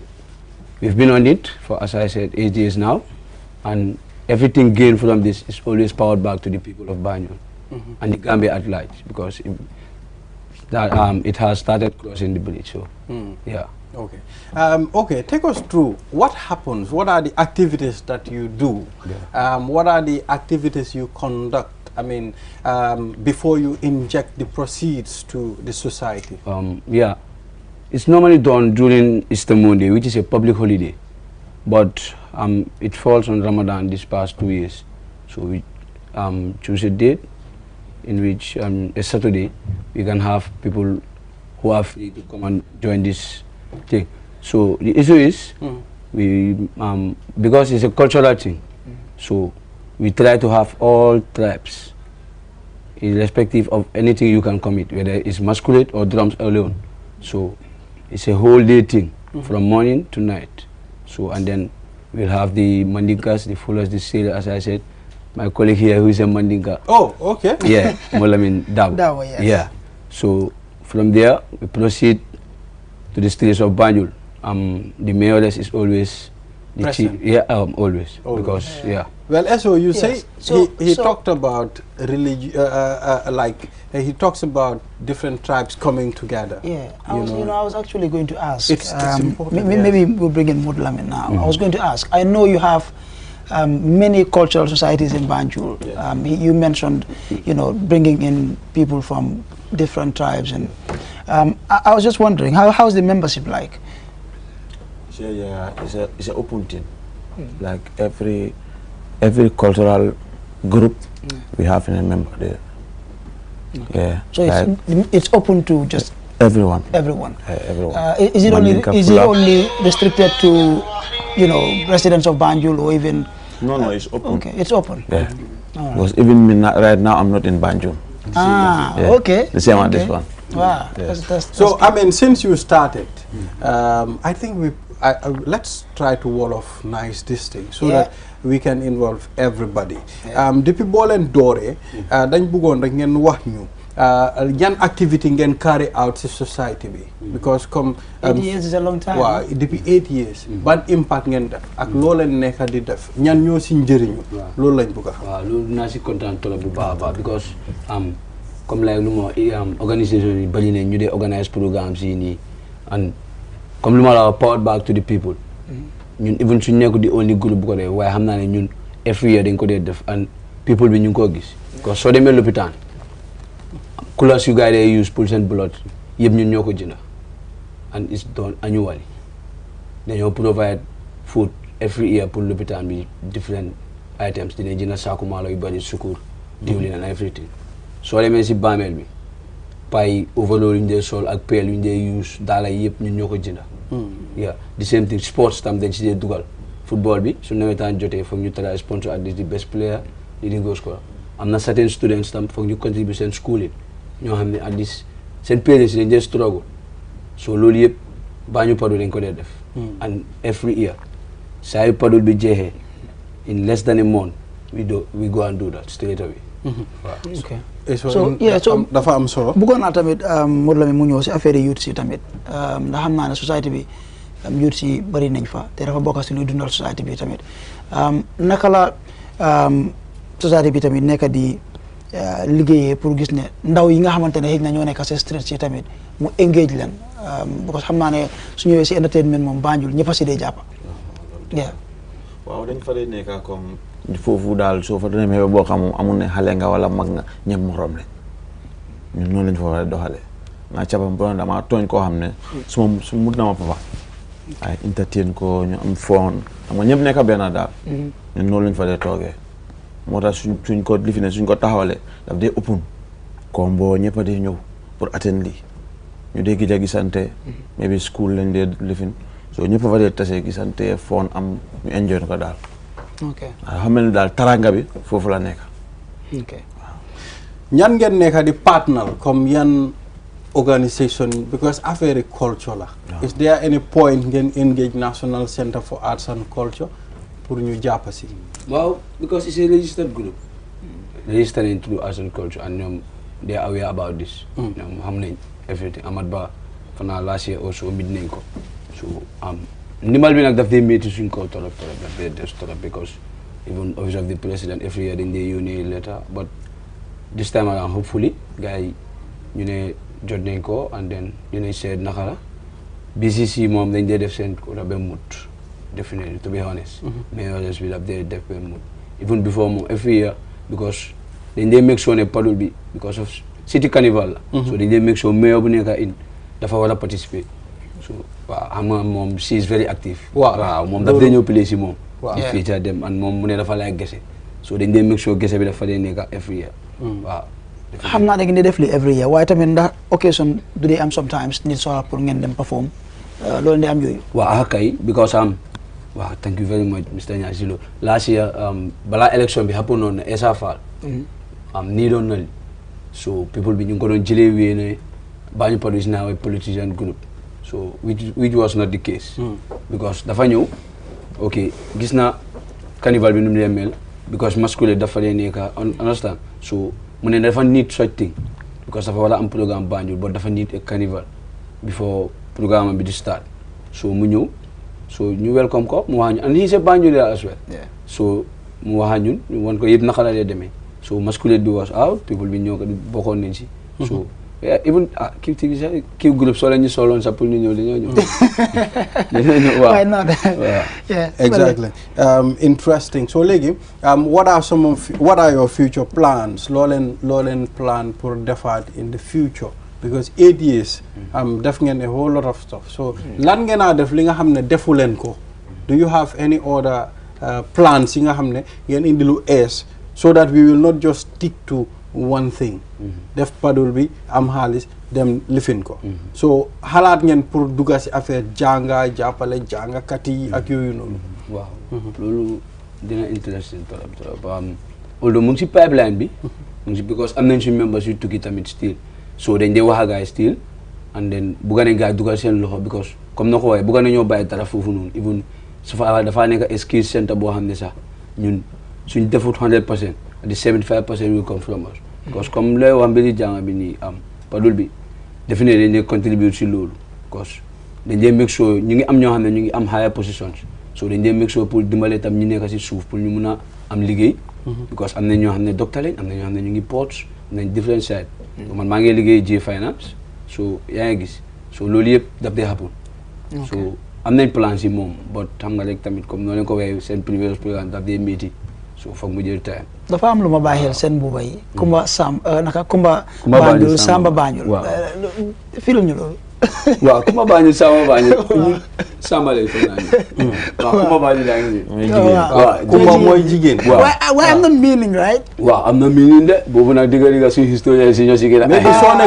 we've been on it for, as I said, 8 years now, and everything gained from this is always powered back to the people of Banjul. and the Gambia at large, because it has started crossing the bridge. So yeah. Okay. Okay, take us through what happens. What are the activities that you do? Yeah. What are the activities you conduct? I mean, before you inject the proceeds to the society. Yeah, it's normally done during Easter Monday, which is a public holiday, but it falls on Ramadan this past 2 years. So we choose a date in which a Saturday we can have people who are free to come and join this thing. So the issue is we because it's a cultural thing, so we try to have all tribes, irrespective of anything you can commit, whether it's masquerade or drums alone. So it's a whole day thing from morning to night. So and then we'll have the Mandinkas, the Fullers, the sailors, as I said. My colleague here who is a Mandinka. Oh, okay. Yeah, Molamin Dabo. Dabo, yes. Yeah. So from there we proceed to the streets of Banjul. The mayoress is always the chief. Yeah, always. Because Well, Eso, you say So- he so- talked about he talks about different tribes coming together. Yeah, I was actually going to ask. It's important, Maybe we'll bring in Mudlamin now. I was going to ask. I know you have many cultural societies in Banjul. You mentioned, bringing in people from different tribes, and I was just wondering, how's the membership like? Yeah, it's an open thing. Like every cultural group, we have a member there. Yeah. So like it's open to just everyone. everyone. Everyone. Is it Mandinka, only Pula. restricted to residents of Banjul, or even? No, it's open. Okay, it's open. Yeah. All right. Because even me right now, I'm not in Banjul. Yeah. Okay. The same okay. on this one. Wow. Yeah. So, I mean, since you started, I think let's try to wall off nice this thing so that we can involve everybody. Depuis boo leen dooree dañ bëggoon rek ngeen wax ñu yan activity ngeen carry out ci society bi, because comme 8 years is a long time. waaw depuis 8 years ban impact ngeen def ak loo leen nekk di def ñan ñoo ci njëriñu loolu lañ bëgg a xam. waaw loolu dinaa si kontaan trop bu baax a baax, because comme like lu ma organisation yi bari nañ ñu dee organise programmes yi nii, and comme lu ma la wax, powered back to the people. ñun even suñ nekk di only group bu ko def, waaye xam naa ne ñun every year dañ ko dee def, and people bi ñu ngi koo gis. parce que soo demee lopitaan couleurs yu gars yi use pour seen blood yëpp ñun ñoo ko jënd, and it's done annually. dañoo provide food every year pour lopitaan bi, different items. dinañ jënd saaku maalo yu bari, sukur, diwlin and everything. soo demee si bàmmeel bi pay overload yu ñu dee sol ak peel yu ñu dee use daala yëpp ñun ñoo ko jënd. yeah, the same thing sports tam dañ si dee dugal. football bi su nawetaan jotee foog ñu try sponsor at least the best player, di go score. am na certain students tam foog ñu contribute seen school it, ñoo xam ne at least seen parents dañ dee struggle. so loolu yëpp Banjul Padul dañ ko dee def. and every year saa yu Padul bi jeexee in less than a month we go and do that straight away. Okay. so dafa am solo. bëggoon naa tamit Modou Lamine mu ñëw si affaire youth si tamit ndax xam naa ne société bi youth si bëri nañ fa te dafa bokk si luy dundal société bi tamit naka la société bi tamit nekk di liggéeyee pour gis ne ndaw yi nga xamante ne xëy na ñoo nekk si street si tamit mu engage leen because xam naa ne su ñëwee si entertainment moom Banjul ñëpp a si dee jàppa. waaw dañ fa dee nekk comme foofu daal soo fa demee boo xam amul ne xale nga wala mag nga ñëpp morom lañ ñun noonu lañ fa war a doxalee nga cabam bu dama tooñ koo xam ne su mut na ma papa ay entertain ko ñu am foon xam nga ñëpp nekk benn daal ñun noonu lañ fa dee toogee moo tax suñ ko lifi ne suñ ko taxawalee daf dee ëppun comme boo ñëpp a dee ñëw pour atteindre lii ñu dee gis a gisante maybe school lañ dee lifin so ñëpp fa dee tase gisante foon am ñu enjoy ko daal. ok waaw xam ne daal taranga bi foofu la nekk. ok ñan ngeen nekk di partner comme yan organisation because affaire culture la. is there any point ngeen engage National Center for Arts and Culture pour ñu jàpp si. waaw because it's a registered group. registered into Arts and Culture, and ñoom they are aware about this. ñoom xam nañ everything. Amat Ba fanaa last year also mid nañ ko so ndimbal bi nag daf dee métti suñ kaw torop daf dee des torop because even office of the president every year dañ dee yónnee letter but this time around hopefully gars yi ñu ne jot nañ ko and then dinañ seet naka la BCC moom dañ dee def seen quota ba mut definitely to be honest mais honest bi daf dee def ba mut even before moom every year because dañ dee make sure ne paddle bi because of city carnival la so dañ dee make sure mayor bu nekk in dafa war a participer so waaw xam nga moom she is very active waaw moom daf dee ñëw play si moom di feature dem and moom mu ne dafa like gese so dañ dee make sure gese bi dafa dee nekk every year waaw xam naa da ngeen di def li every year waaye tamit ndax occasion du dee am sometimes nit soxla pour ngeen dem perform loolu ndey am yooyu waaw kay because waaw thank you very much Mr. Nyasilo last year balaa election bi happen on Essa Fall nii doon na so people bi ñu ngi ko doon jëlee wéy ne Banjul Paddle is now a politician group so which was not the case because dafa ñëw ok gis na carnival bi nu mu leen mel because masculin dafa leen nekk understand so mu ne dafa need such thing because dafa war a am programme Banjul but dafa need a carnival before programme bi di start so mu ñëw so ñu welcome ko mu wax ñu and he is a Banjul as well so mu wax ñun ñu won ko yëpp naka la dee demee so masculin bi was out people bi ñëw ko bokkoon nañ si so even kii groupe soo leen ñu soloon sax pour ñu ñëw dañoo ñëw why not exactly interesting so léegi what are your future plans loo leen plan pour defaat in the future because 8 years def ngeen a whole lot of stuff so lan ngeen a def li nga xam ne defu leen ko do you have any other plans yi nga xam ne ngeen indi lu ees so that we will not just stick to one thing def paddle bi am xaalis dem lifin ko so xalaat ngeen pour dugga si affaire jànga jàppale jàngakat yi ak yooyu noonu waaw loolu dina interesting trop although mu ngi si pipeline bi mu ngi si because am nañ suñu members yu tukki tamit still so dañ dee wax a gaay still and then bugga nañ gaay dugal seen loxo because comme na ko waxee bugga nañoo bàyyi dara foofu noonu even su fa dafaa nekk skills center boo xam ne sax ñun suñ defut 100% the 75% will come from us because comme lay wax mbiri jàng bi nii paddle bi definitely dañ dee contribute si loolu because dañ dee make sure ñu ngi am ñoo xam ne ñu ngi am higher positions so dañ dee make sure pour dimbale tam ñu nekk si suuf pour ñu mun a am liggéey because am na ñoo xam ne docteur lañ am na ñoo xam ne ñu ngi ports am nañ different side man maa ngi liggéey J finance so yaa ngi gis so loolu yëpp daf dee happen so am nañ plan si moom but xam nga rek tamit comme noo leen ko waxee seen previous programme daf dee métti so foog mu jël time dafa am lu ma bàyyeel seen buuba yi Kumba Banjul Samba Banjul film ñu loolu waaw Kumba Banjul Samba Banjul Samba lay foog naa ñu waaw Kumba Banjul daa ngi waaw Kumba mooy jigéen waaye am na meaning right waaw am na meaning de boobu nag digga suñu historien si ñoo si gën a maybe soo ne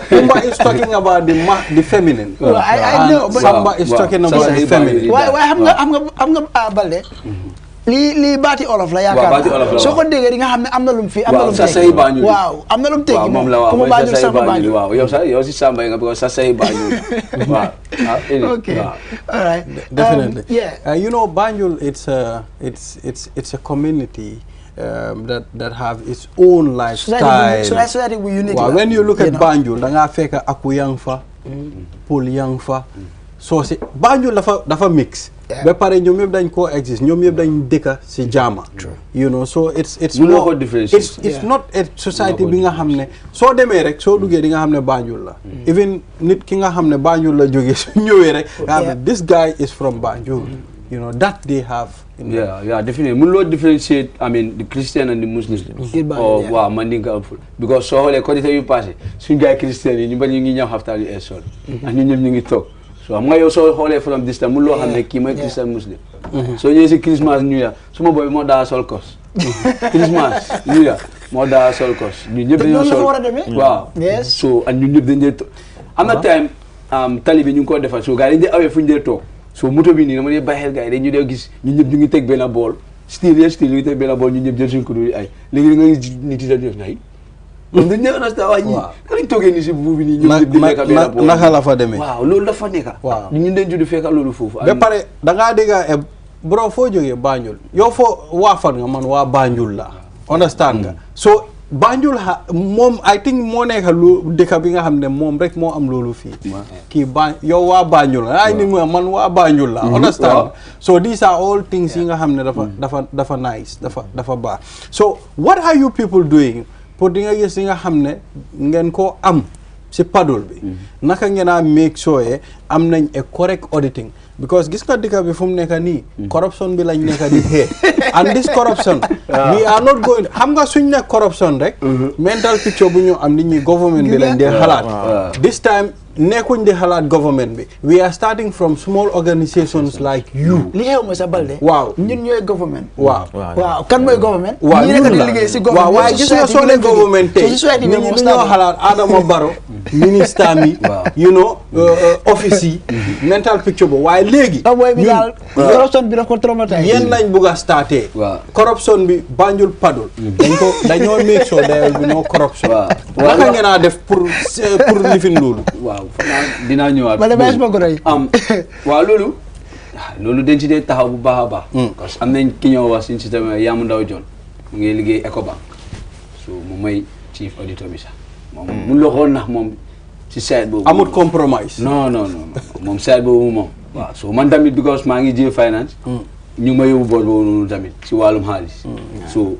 Kumba is talking about the feminine I know Samba is talking about the feminine waaye xam nga Balde lii baati olof la yaakaar soo ko déggee di nga xam ne am na lu mu fi am na lu mu tekki waaw am na lu mu tekki moom la waaw Kumba Banjul Samba Banjul waaw yow si Samba yi nga bëgg sa say Banjul waaw okay all right definitely yeah you know Banjul it's a community that have its own lifestyle society bu unique waaw when you look at Banjul da ngaa fekk aku yang fa Pël yang fa soo si Banjul dafa mix ba pare ñoom yëpp dañ koo exist ñoom yëpp dañ dëkka si jaama you know so it's not a society bi nga xam ne soo demee rek soo duggee di nga xam ne Banjul la even nit ki nga xam ne Banjul la jógee su ñëwee rek nga xam ne this guy is from Banjul you know that they have yeah definitely mun loo differentiate I mean the Christian and the Muslim waaw man di nga am ful because soo xoolee côté yu passé suñu gars Christian yi ñu bari ñu ngi ñëw xaftaan yu sol ak ñun ñëpp ñu ngi toog so xam nga yow soo xoolee from distance mun loo xam ne kii mooy Christian Muslim soo ñëwee si Christmas New Year suma boy moo daa sol kos Christmas New Year moo daa sol kos ñun ñëpp dañoo sol waaw so ak ñun ñëpp dañ dee toog am na time tali bi ñu ngi ko defal so gars yi dañ dee awee fu ñu dee toog so moto bi nii dama dee bàyyi xel gars yi dañ ñu dee gis ñun ñëpp ñu ngi teg benn bool style ñu ngi teg benn bool ñun ñëpp jël suñ ko dul ay léegi nga gis nit yi dañ def nay dañ ne understand waa ñi lañ toogee nii si buubu bi nii ñoom di nekk benn bool naka la fa demee waaw loolu dafa nekk waaw ñun dañ judd fekk loolu foofu ba pare da ngaa dégg bro foo jógee Banjul yow foo waa fan nga man waa Banjul la understand nga so Banjul moom I think moo nekk lu dëkk bi nga xam ne moom rek moo am loolu fii kii yow waa Banjul la ay ni man waa Banjul la understand so these are all things yi nga xam ne dafa nice dafa baax so what are you people doing pour di nga gis li nga xam ne ngeen ko am si paddle bi naka ngeen a make sure am nañ a correct auditing because gis nga dëkk bi fu mu nekk nii corruption bi lañ nekk di xee and this corruption we are not going xam nga suñ ne corruption rek mental picture bu ñu am nit ñi government bi lañ dee xalaat this time nekkuñ di xalaat government bi we are starting from small organizations like you li xew mooy sa Balde waaw ñun ñooy government waaw kan mooy government waaw ñi nekk di liggéey si government waaye gis nga soo ne government tey nit ñi dañoo xalaat Adama Barrow ministre mi you know office yi mental picture bo waaye léegi booy bi daal corruption bi daf ko traumatise yéen lañ bugg a starté corruption bi Banjul paddle dañoo make sure there will be no corruption naka ngeen a def pour lifin loolu dinaa ñëwaat waaw loolu dañ ci dee taxaw bu baax a baax parce que am nañ ki ñoo wax suñu système Yaamu Ndaw John mu ngi liggéey Ecobank so moom mooy chief auditor bi sax moom mun la xool ndax moom ci side boobu amul compromise non moom side boobu moom waaw so man tamit because maa ngi jël finance ñu ma yóbbu boor boobu noonu tamit si wàllum xaalis so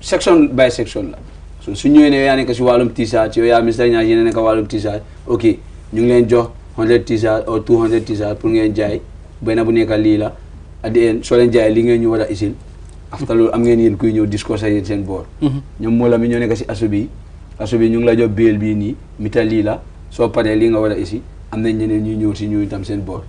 section by section la so su ñëwee ne yaa nekk si wàllum t-shirt yow yaa ministre ñaa yéen nekk wàllum t-shirt ok ñu ngi leen jox 100 t-shirt or 200 t-shirt pour ngeen jaay benn bu nekk lii la at the end soo leen jaay li ngeen ñu war a isil after loolu am ngeen yéen kuy ñëw discours yéen seen boor ñoom moo la mi ñoo nekk si aso bi ñu ngi la jox biel bii nii mita lii la soo paree lii nga war a isi am nañ ñeneen ñuy ñëw si ñu tam seen boor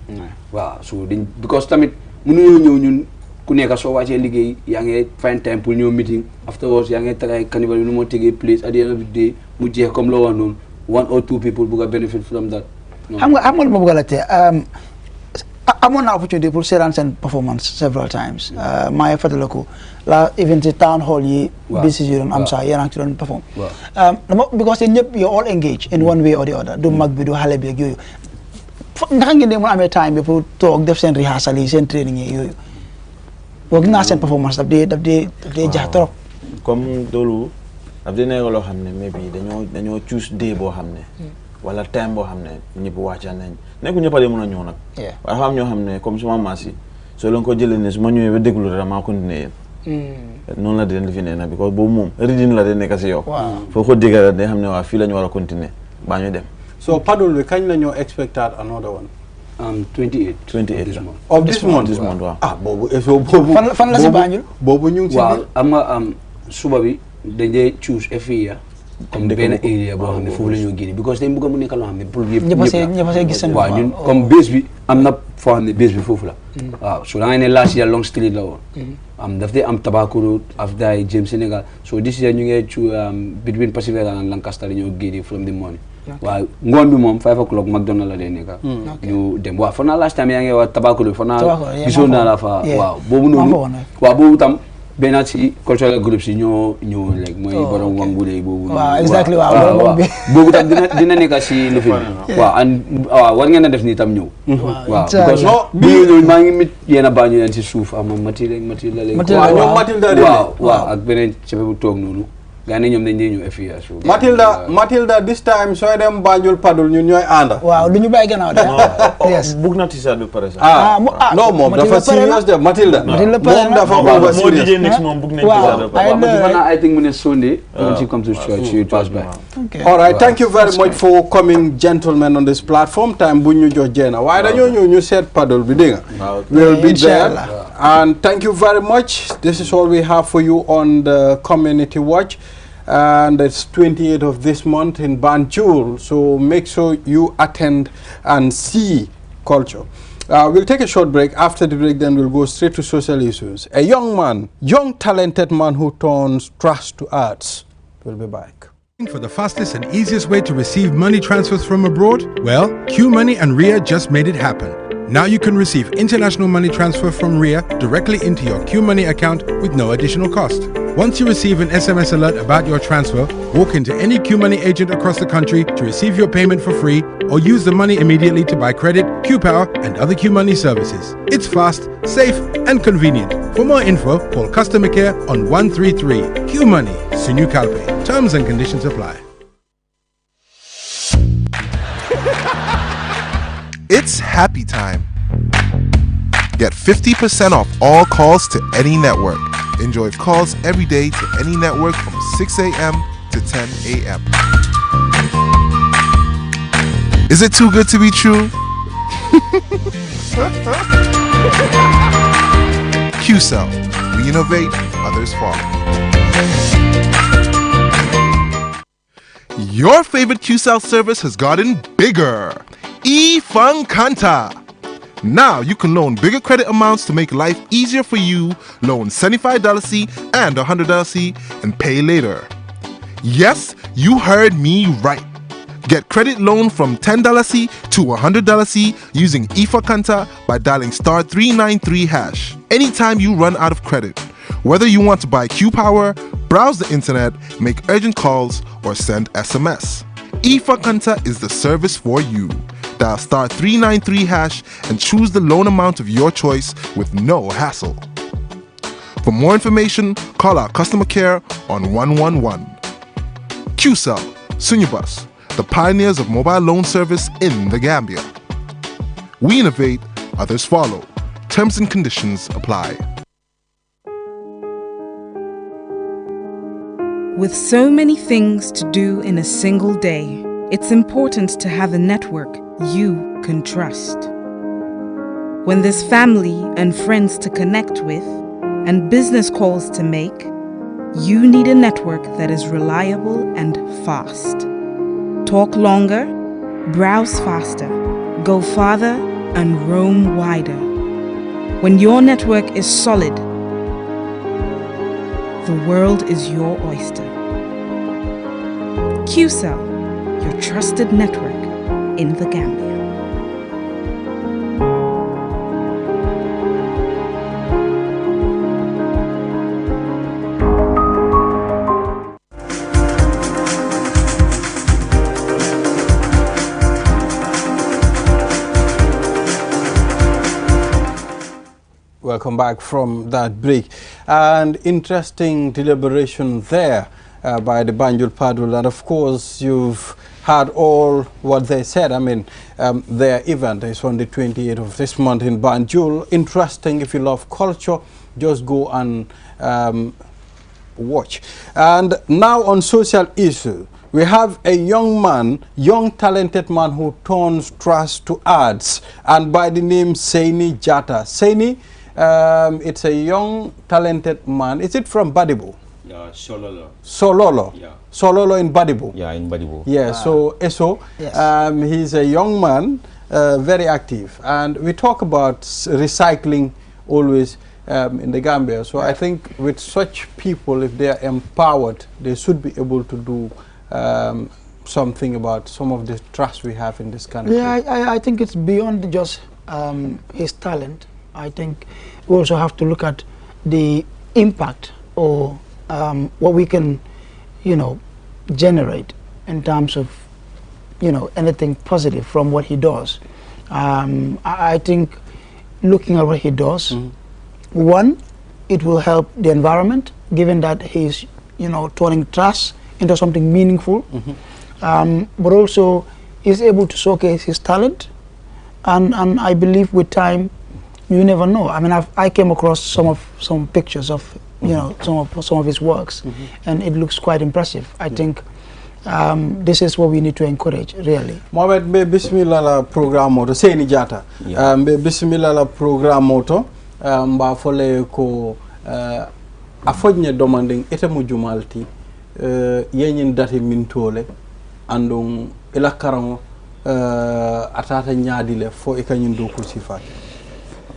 waaw so dañ because tamit mënuñoo ñëw ñun ku nekk soo wàccee liggéey yaa ngi find time pour ñëw meeting afterwards yaa ngi try carnival bi nu moo tegee place at the end of the day mu jeex comme loo wax noonu 1 or 2 people bugg a benefit from that xam nga lu ma bëgg a laajte amoon naa opportunity pour seetaan seen performance several times maa ngi fàttaliku la even si town hall yi BCG doon am sax yéen a ngi ci doon perform because yéen ñëpp you're all engaged in one way or the other du mag bi du xale bi ak yooyu naka ngeen di mën amee time bi pour toog def seen rehearsal yi seen training yi yooyu boo gis naa seen performance daf dee jax trop comme loolu daf dee nekk loo xam ne mais bi dañoo choose day boo xam ne wala time boo xam ne ñëpp wàcca nañ nekku ñëpp a dee mën a ñëw nag waaye dafa am ñoo xam ne comme suma maas yi soo leen ko jëlee ne su ma ñëwee ba déglu dara maa continuer yéen noonu la deen defi nee na because boobu moom reading la dee nekk si yow foo ko dégg rek day xam ne waa fii la ñu war a continuer baa ñu dem so paddle bi kañ la ñoo expected another one 28 of this month waaw boobu fan la si Banjul boobu ñu ngi si waaw am nga suba bi dañ dee choose FIA comme benn area boo xam ne foofu la ñoo génne because dañ bëgg mu nekk loo xam ne pour ñëpp a see gis seen waaw ñun comme base bi am na foo xam ne base bi foofu la waaw so da ngay ne last year Long Street la woon daf dee am Tabakoro after James Sénégal so this year ñu ngi ci between Pacific and Lancaster la ñoo génne from the morning waaw ngoon bi moom 5 o'clock McDonald la dee nekka ñu dem waaw fa naa last time yaa ngi wax Tabakoro fa naa gisoon naa la fa waaw boobu noonu waaw boobu tam benn ci cultural groups yi ñoo ñëw rek mooy borom wangule boobu waaw exactly waaw boobu tam dina nekk si lu fi waaw war ngeen a def nii tam ñëw waaw because bu ñëw maa ngi mit yéen a baañu leen si suuf ama Mathilde la léegi waaw ak beneen cefe bu toog noonu gaa ne ñoom dañ dee ñëw FIA Mathilda this time sooy dem Banjul paddle ñun ñooy ànda waaw lu ñu bàyyi gannaaw de bugg na t-shirt bi par exemple non moom dafa serious de Mathilda moom dafa over serious moom bugg nañ t-shirt bi I think mu ne Sunday when she comes to church she will pass by all right thank you very much for coming gentlemen on this platform time bu ñu jox jeena waaye dañoo ñëw ñu seet paddle bi dégg nga we'll be there and thank you very much this is all we have for you on the Community Watch. And it's 28th of this month in Banjul, so make sure you attend and see culture. We'll take a short break. After the break, then we'll go straight to social issues. A young talented man who turns trash to arts. We'll be back. For the fastest and easiest way to receive money transfers from abroad? Well, QMoney and RIA just made it happen. Now you can receive international money transfer from RIA directly into your QMoney account with no additional cost. Once you receive an SMS alert about your transfer, walk into any QMoney agent across the country to receive your payment for free or use the money immediately to buy credit, QPower and other QMoney services. It's fast, safe and convenient. For more info, call customer care on 133. QMoney, Sunu Calpe. Terms and conditions apply. It's happy time. Get 50% off all calls to any network. Enjoy calls every day to any network from 6 a.m. to 10 a.m. Is it too good to be true? QCell. We innovate, others follow. Your favorite QCell service has gotten bigger. eFunkanta. Now you can loan bigger credit amounts to make life easier for you. Loan $75 and $100 and pay later. Yes, you heard me right. Get credit loan from $10 to $100 using eFunkanta by dialing *393#. Anytime you run out of credit, whether you want to buy Q Power, browse the internet, make urgent calls, or send SMS, eFunkanta is the service for you. Dial *393# and choose the loan amount of your choice with no hassle. For more information, call our customer care on 111. QCell, Sunyabus, the pioneers of mobile loan service in the Gambia. We innovate, others follow. Terms and conditions apply. With so many things to do in a single day, it's important to have a network you can trust. When there's family and friends to connect with and business calls to make, you need a network that is reliable and fast. Talk longer, browse faster, go farther, and roam wider. When your network is solid, the world is your oyster. QCell, your trusted network in the Gambia. Welcome back from that break. And interesting deliberation there by the Banjul Padul. And of course, you've heard all what they said. I mean, their event is on the 28th of this month in Banjul. Interesting. If you love culture, just go and watch. And now on social issue, we have a young talented man who turns trust to arts, and by the name Saini Jata. Saini, it's a young talented man. Is it from Badibu? Yeah, Sololo. Sololo. Yeah. Sololo in Badibu. Yeah, in Badibu. Yeah. So Yes. He's a young man, very active, and we talk about recycling always in the Gambia. So I think with such people, if they are empowered, they should be able to do something about some of the trash we have in this country. Yeah, I think it's beyond just his talent. I think we also have to look at the impact or what we can, generate in terms of, anything positive from what he does. I think looking at what he does, one, it will help the environment, given that he's, turning trash into something meaningful, but also is able to showcase his talent, and I believe with time, you never know. I mean, I came across some pictures of some of his works, and it looks quite impressive. I think this is what we need to encourage, really. Mohamed, be bismillah la programme moto Saini Jata. Be bismillah la programme moto mba fole ko afodne demanding ete mo jumalti yenyin dati min tole andon ila karango atata nyaadile fo e kanyum do ko sifati.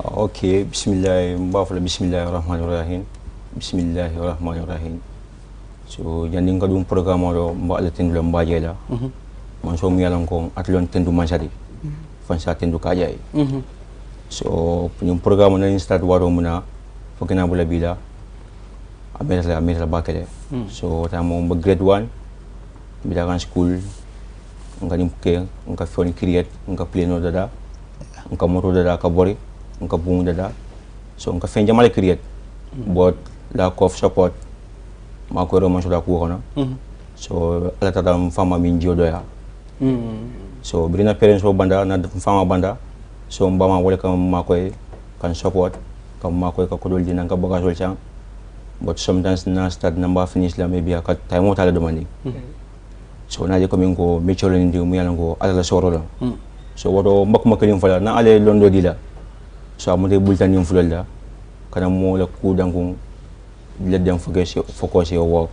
Okay, bismillah, mbafala bismillahirrahmanirrahim. Bismillahirrahmanirrahim. So janding kadum programme do mba ala tendu mbajela. Man so mi yalan ko atlon tendu mansadi. Fansa tendu kajay. So punyum programme na start waro muna fokina bula bila. Amela bakele. So tamo grade 1 bila kan school ngani ke ngka foni create ngka pleno dada ngka moto dada ka bori ngka bungu dada so ngka fen jamale create but lack of support ma ko ro man so da ko kono so ala tata fama min jodo ya so brina parents so banda na fama banda so mbama wala kam ma koy kan support kam ma koy ka ko dol dina ka bagage wol chang but sometimes na start number finish la maybe aka time wota la demanding so na je komin ko mecholo ndi mu yalan ko ala soro la so woto makuma kelim fala na ale londo dila so amute bultan nim fulala kana mo la ku dangu let them focus your work.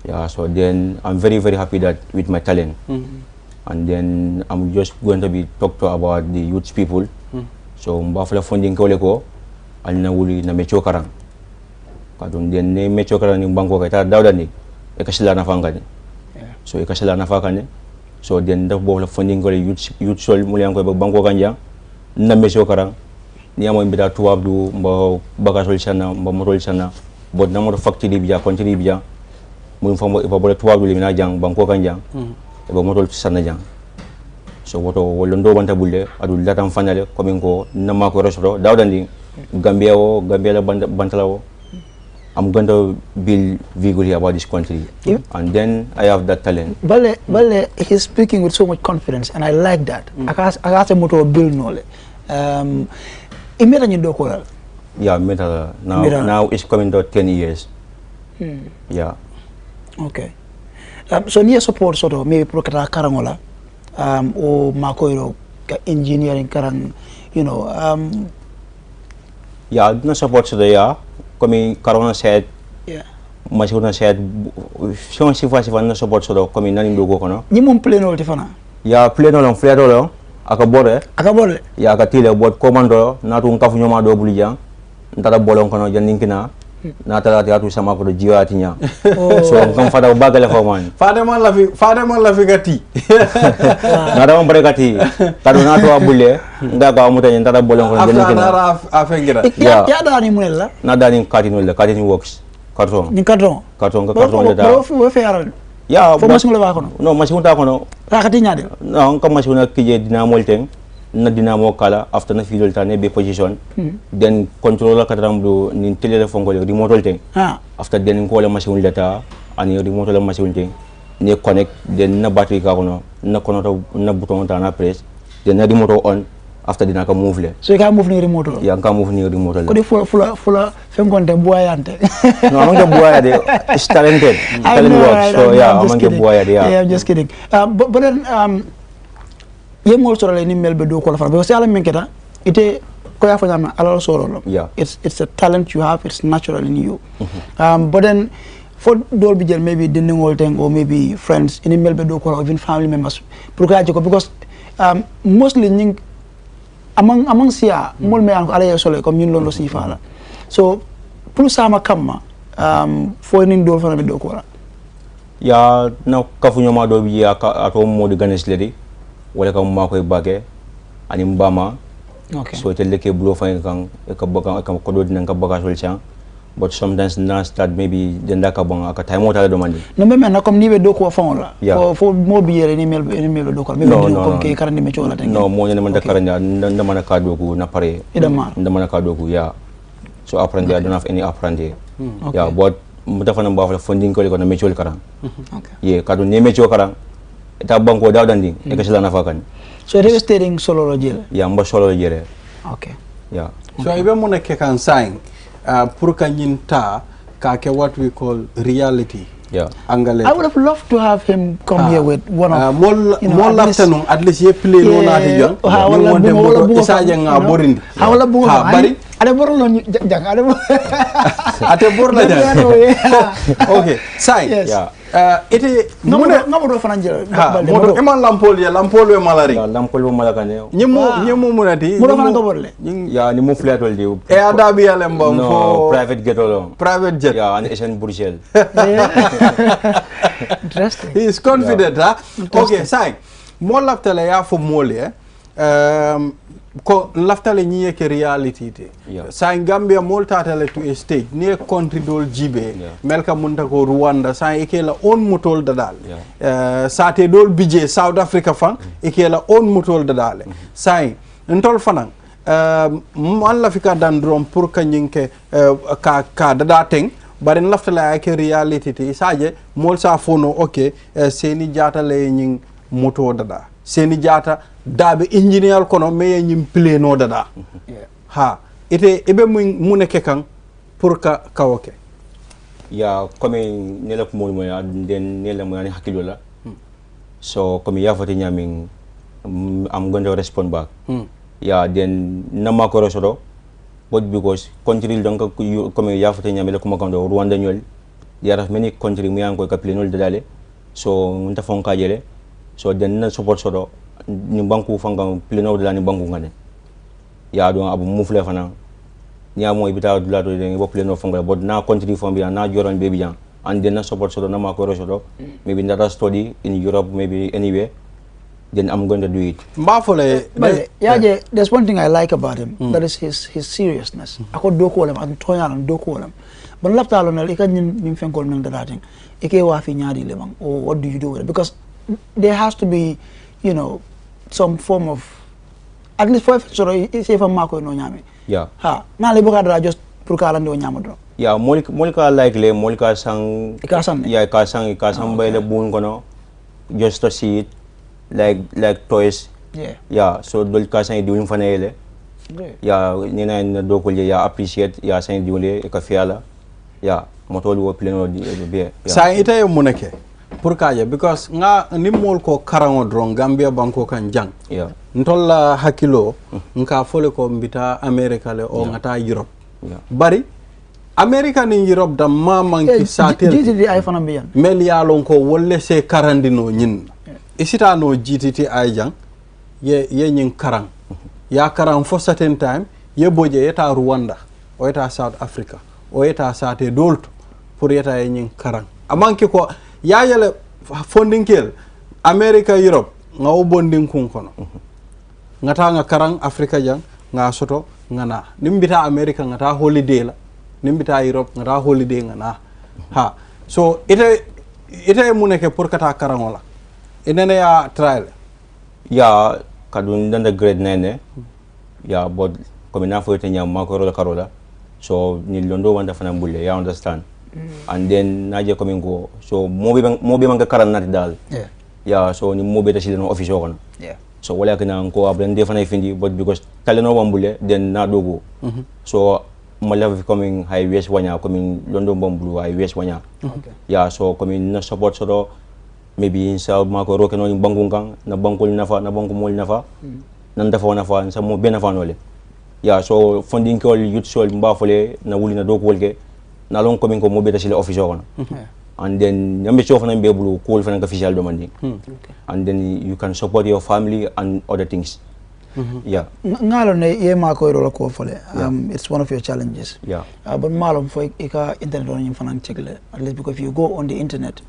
Yeah, so then I'm very happy that with my talent. And then I'm just going to be talk to about the youth people. So mbafala funding ko leko alina wuli na mecho karang. Kadon then ne mecho karang ni bangko kay ta dawda ni e kasila na fangani. So e kasila na fakane. So then da bo funding ko youth sol muli ko bangko kanja na mecho karang. Ni amo imbita tuwab du mba bagasol sana mba motor sana bod na motor factory biya kontri biya mun famo iba bola tuwab du limina jang bangko kanja e ba motor sana jang. So woto wolondo banta bulle adu latam fanale komin ko na mako resoro dawdandi Gambia la bantala wo I'm going to build vigorously about this country and then I have that talent. Bale he's speaking with so much confidence and I like that. Akase moto build nole. Imeta nyi dokola. Yeah, meta now it's coming to 10 years. Yeah. Okay. So near support sort of maybe pro kata karangola or makoiro engineering karang, you know, yeah, no support so yeah. Kami karona said masih una said siapa sifat no support so kami nani dogo kono. Ni mum pleno tifana. Ya pleno long flero long akabore. Ya akatile buat komando na tu ngafu nyoma do bulija. Ntara bolong kono janinkina. Na tara tiatu sama ko jiwa atinya. So ngam fada bagale faman. Fada man la fi gati. Na da mbere gati. Kadu na to abule ndaga amutanya ntara bolong kono janinkina. After afengira. Ya da ni munella. Na da ni katini works. Carton. Ni carton. Carton le da. Wo fe yaral. Ya fo masung le ba kono. No masung ta kono. Rakati nyaade. No ngam masung kije dina molteng. Na dinamo kala after na fidel tane be position then controller katram do ni telephone ko remote thing after then ko la machine data ani remote la machine thing ni connect then na battery ka kono na kono na button ta na press then na remote on after dina ka move le so ka move ni remote ya ka move ni remote la ko di fula fengonte boyante no am nga boya de is talented talent work so yeah am nga boya de yeah I'm just kidding but then yemol soro le ni melbe do ko la fa because yalla menketa ite ko ya fanya ala soro lo it's a talent you have, it's natural in you. But then for dol bi jël maybe dindingol thing or maybe friends in melbe do ko even family members pour ko because mostly ñing among sia mol me ala ya solo comme ñun londo si fala so pour sama kamma fo ni dol fa be do ko la ya na kafu ñoma do bi ya ato modi ganes ledi wala kam makoy bagé ani mbama so telle ke bulo fa kan e ka baga ka ko do dina ka baga sol chan but sometimes na start maybe denda ka bon aka time wota do mandi no me na comme ni be do ko fa la fo mo bi yere ni mel do ko me ko ke karani me chola tan no mo ne man da karanja nda man ka do ko na pare nda man ka do ko ya so apprendre I don't have any apprendre yeah but mu dafa na ba funding ko na me chol karan ye ka do ne me chol karan eta banko dawdandi e ka sila na fakan so devastating solo lo jele ya mba solo lo jele okay yeah so ibe mo ne ke kan sign pour ka nyinta ka ke what we call reality angale I would have loved to have him come here with one of more afternoon at least ye play no na de jon wala bu isaje nga borindi wala bu bari ade bor lo jang ade ate bor la jang okay sign ite ngamo do fananje modo e man lampol e malari lampol bo malakane nyemu munati mo do fan ko borle ya ni mo fletol di e adabi yale mbam fo private jet ya an Asian Brussels interesting he is confident okay sai mo laftale ya fo mole ko laftale ñi ke reality te sa Gambia mol tatale to a stage ne country dol jibe melka munta ko Rwanda sa ikela on mutol dadal sate dol bije South Africa fan ikela on mutol dadale sa ntol fanan man la fika dan drom pour ka ñinke ka dada teng bari laftale ke reality te saje mol sa fono okay seni jatale ñing moto dada seni jata dabe engineer kono me ñim pleno dada ha ite ibe mu nekk kan pour ka kawoke ya comme nela ko mo ya den nela mo yani hakilo la so comme ya fati nyamin I'm going to respond back ya den nama ko rosodo but because country donc comme ya fati nyamela ko makando Rwanda nyol ya raf many country mo yan ko ka plenol dale so nta fon ka jele so den na support sodo ni banku fanga plenol dale ni banku ngane ya do abu mufle fana nya mo ibita dula do de bo plenol fanga but na country fon bi na joron baby jan and then na support sodo na ma ko rosodo maybe that study in Europe maybe anywhere then I'm going to do it. There's one thing I like about him. That is his seriousness. Ako do ko lam at toyalan do ko lam. But lafta lo na ikan nim fenkol nang dadating. Ike wa fi nyadi lemang. Or what do you do with it? Because there has to be, you know, some form of at least for so say for mako no nyame. Yeah. Ha. Na le buka dara just pour kala ndo nyama do. Yeah, molika like le molika sang Ikasan. Yeah, ikasang bay le bun kono just to see it. Like toys. Yeah, so dol ka sa diwin fanele. Yeah, nina na do ko ya appreciate ya sa diwle ka fiala. Yeah, motol wo pleno be. Sa ite munake pour kaje because nga nimol ko karango dron Gambia banko kan jang. Yeah. Ntolla hakilo nka fole ko mbita America le o ngata Europe. Yeah. Bari America ni Europe da mamanki satel. GTD ay fana biyan. Mel yalon ko wolle se karandino nyin. Isita no GTT ayjang ye nyin karang ya karang for certain time ye boje eta Rwanda o eta South Africa o eta sate dolto pour eta ye nyin karang amanki ko ya yele funding kel America Europe nga o bonding kun kono ngata nga karang Africa jang nga soto ngana nimbita America ngata holiday la nimbita Europe ngata holiday ngana ha so ite muneke pour kata karang la inene ya trial ya kadun danda grade 9 ya bod comme na fo tenya makoro karola so ni londo wanda fana bulle ya understand and then naje comme go so mobe manga karan nati dal ya so ni mobe tashi no office on so wala kana ko ablende fana findi but because taleno wambulle then na dogo so malavi coming highways wanya coming londo bambulu highways wanya ya so coming na support so maybe sa mako roke no bangungang na bangkol nafa na bangkumol nafa nan dafa nafa sa mo benafa nole ya so funding ko youth sol mba fole na wuli na do ko wolke na long coming ko mo beta sile office ko and then yambe chofa na be bulu ko fa na official demanding and then you can support your family and other things yeah ngalo ne ye mako ro ko fole it's one of your challenges but malum fo ika internet on yim fanan checkle at least because if you go on the internet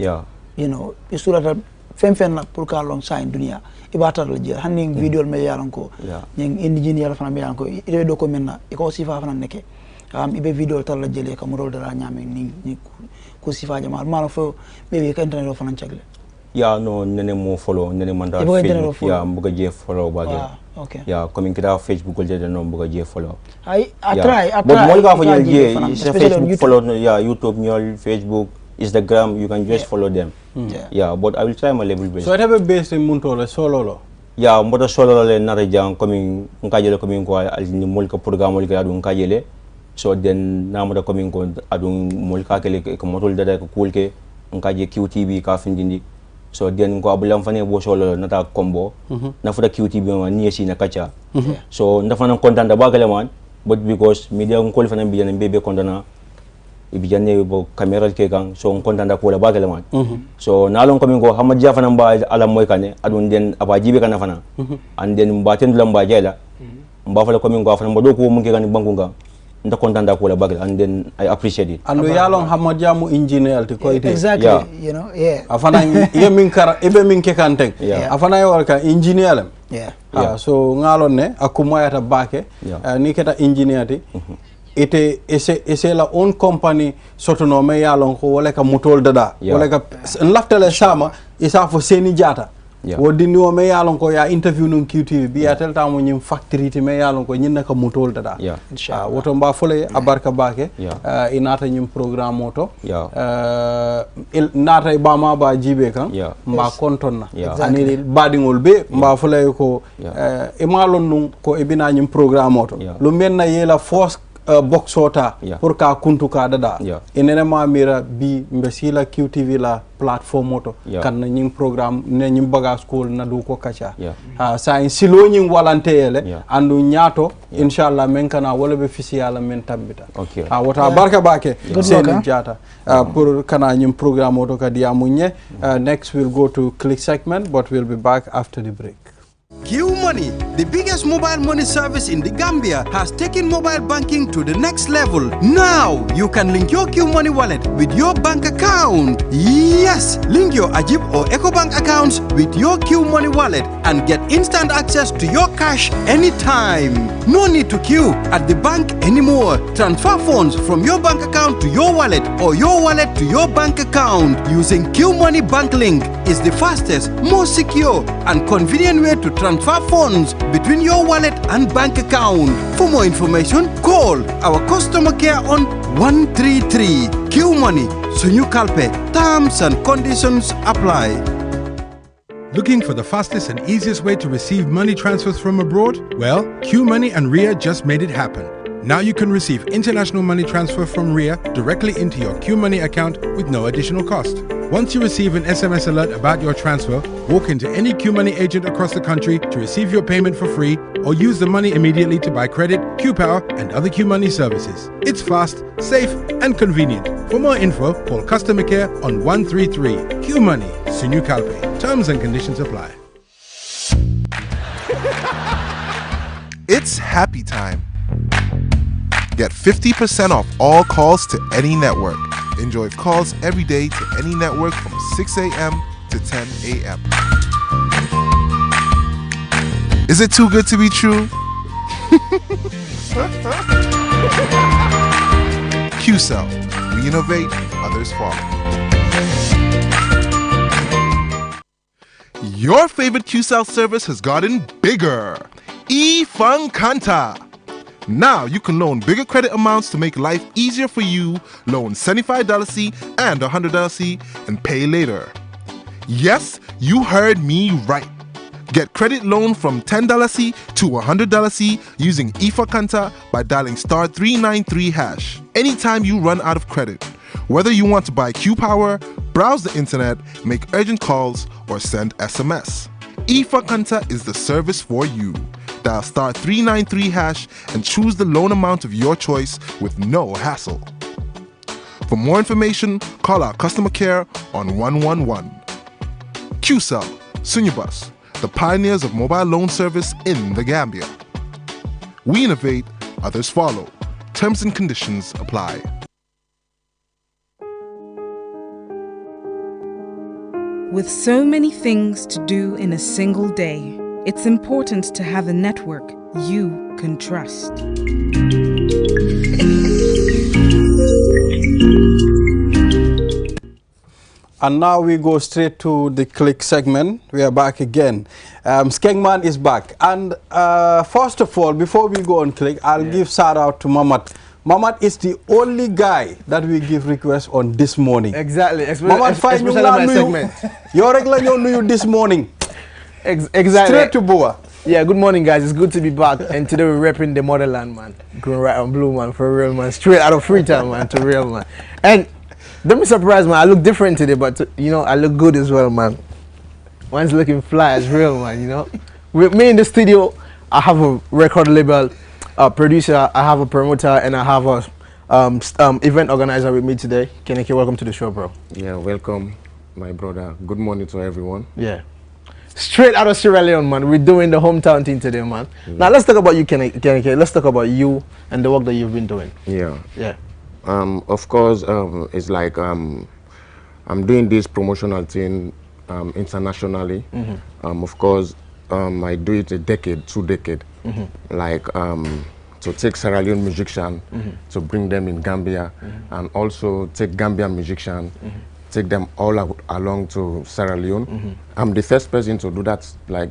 you know isurata fen la pour ka long sign dunia ibata la jere hanning video me yalan ko ñing engineer fana me yalan ko ide do ko menna e ko sifa fana neke ibe video tar la jele ka mo rol dara ñame ni ko sifa jamal mala fo be ka internet fana checkle no nene mo follow nene manda Facebook mbuga je follow bage okay coming kita Facebook ko jede no mbuga je follow I try but mo ga fo ñal je Facebook follow YouTube ñol Facebook Instagram, you can just follow them. But I will try my level best. So I have a base in Muntole solo. Mboto solo le nare jang coming nkajele coming ko alni molka program molka adu nkajele. So then na moda coming ko adu molka kele ko motol dada ko kulke nkaje QTV ka findindi. So then ko abulam fane bo solo nata combo. Na fuda QTV ma ni esi na kacha. So ndafana content da bagale man, but because media ko fana biyan bebe kontana ibijane bo camera ke gang so on konta da ko la bagale man so nalon ko min go hamadja fana ba ala moy kane adun den abajibe kana fana and then mbaten dulam ba jela mba fala ko min go fana mbodo ko mun ke kan bangunga nda konta da ko la bagale and then I appreciate it and yalon hamadja mu engineer to ko ite exactly you know afana ye min kara ibe min ke kan tek afana yo ka engineer lam so ngalon ne akumoyata bake ni keta engineer ti ite ese la own company sotono me yalon ko wala ka mutol dada wala ka laftale sama isa fo seni jata wodi ni o me yalon ko ya interview non QTV bi ya tel tamo nyim factory ti me yalon ko nyinna ka mutol dada inshallah woto mba fole abarka bake inata nyim programme oto nata bama ba jibe kan mba kontonna ani badingol be mba fole ko e malon nun ko e bina nyim programme oto lu menna yela force boxota Yeah. pour ka kuntu ka dada Yeah. inene ma mira bi mbesila QTV la platform oto Yeah. kan na nyim programme ne nyim baga school na du ko kacha Yeah. sa in silo nyim walanteyele Yeah. andu nyato inshallah men kana wala be fisi yalla men tambita Okay. wata barka bake Good Seni luck, Jata pour kana nyim programme oto ka dia munye next we'll go to click segment but we'll be back after the break. Q Money, the biggest mobile money service in the Gambia, has taken mobile banking to the next level. Now, you can link your Q Money wallet with your bank account. Yes, link your Ajib or EcoBank accounts with your Q Money wallet and get instant access to your cash anytime. No need to queue at the bank anymore. Transfer funds from your bank account to your wallet or your wallet to your bank account using Q Money Bank Link is the fastest, most secure, and convenient way to transfer funds between your wallet and bank account. For more information, call our customer care on 133. Q Money, Sunyu Kalpe. Terms and conditions apply. Looking for the fastest and easiest way to receive money transfers from abroad? Well, Q Money and Ria just made it happen. Now you can receive international money transfer from Ria directly into your Q Money account with no additional cost. Once you receive an SMS alert about your transfer, walk into any Q Money agent across the country to receive your payment for free or use the money immediately to buy credit, Q Power, and other Q Money services. It's fast, safe, and convenient. For more info, call customer care on 133. Q Money, Sunyu Kalpe. Terms and conditions apply. It's happy time. Get 50% off all calls to any network. Enjoy calls every day to any network from 6 a.m. to 10 a.m. Is it too good to be true? QCell. We innovate, others follow. Your favorite QCell service has gotten bigger. eFunkanta. Now you can loan bigger credit amounts to make life easier for you. Loan $75 and $100 and pay later. Yes, you heard me right. Get credit loan from $10 to $100 using eFunkanta by dialing *393#. Anytime you run out of credit, whether you want to buy Q Power, browse the internet, make urgent calls, or send SMS. eFunkanta is the service for you. Dial *393# and choose the loan amount of your choice with no hassle. For more information, call our customer care on 111. QCell, Sunyabus, the pioneers of mobile loan service in the Gambia. We innovate, others follow. Terms and conditions apply. With so many things to do in a single day, it's important to have a network you can trust. And now we go straight to the click segment. We are back again. Skengman is back. And first of all, before we go on click, I'll give shout out to Mamat. Mamat is the only guy that we give requests on this morning. Exactly. Mamat, Especially my segment. You're regular new this morning. Exactly. Straight to Boa. Yeah, good morning, guys. It's good to be back. And today we're repping the motherland, man. Green, right, and blue, man. For real, man. Straight out of Freetown, man. To real, man. And don't be surprised, man. I look different today, but, you know, I look good as well, man. One's looking fly as real, man, you know. With me in the studio, I have a record label producer, I have a promoter, and I have a event organizer with me today. Keneke, welcome to the show, bro. Yeah, welcome, my brother. Good morning to everyone. Yeah. Straight out of Sierra Leone, man. We're doing the hometown thing today, man. Now let's talk about you, Keneke. Let's talk about you and the work that you've been doing. Yeah. Yeah. Of course, it's like I'm doing this promotional thing internationally. Of course, I do it 2 decades. Like to take Sierra Leone musician to bring them in Gambia, and also take Gambian musician, take them all along to Sierra Leone. I'm the first person to do that, like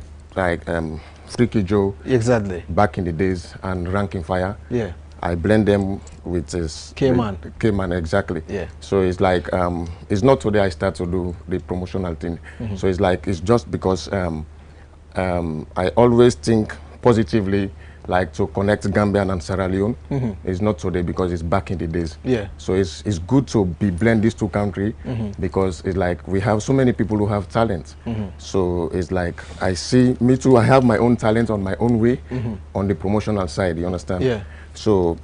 Freaky Joe. Exactly. Back in the days, and Ranking Fire. Yeah. I blend them with this K-Man. K-Man, exactly. Yeah. So it's like it's not today I start to do the promotional thing. So it's like it's just because I always think positively like to connect Gambia and Sierra Leone. It's not today because it's back in the days. Yeah. So it's good to blend these two countries because it's like we have so many people who have talent. So it's like I see me too. I have my own talent on my own way on the promotional side. You understand? Yeah. So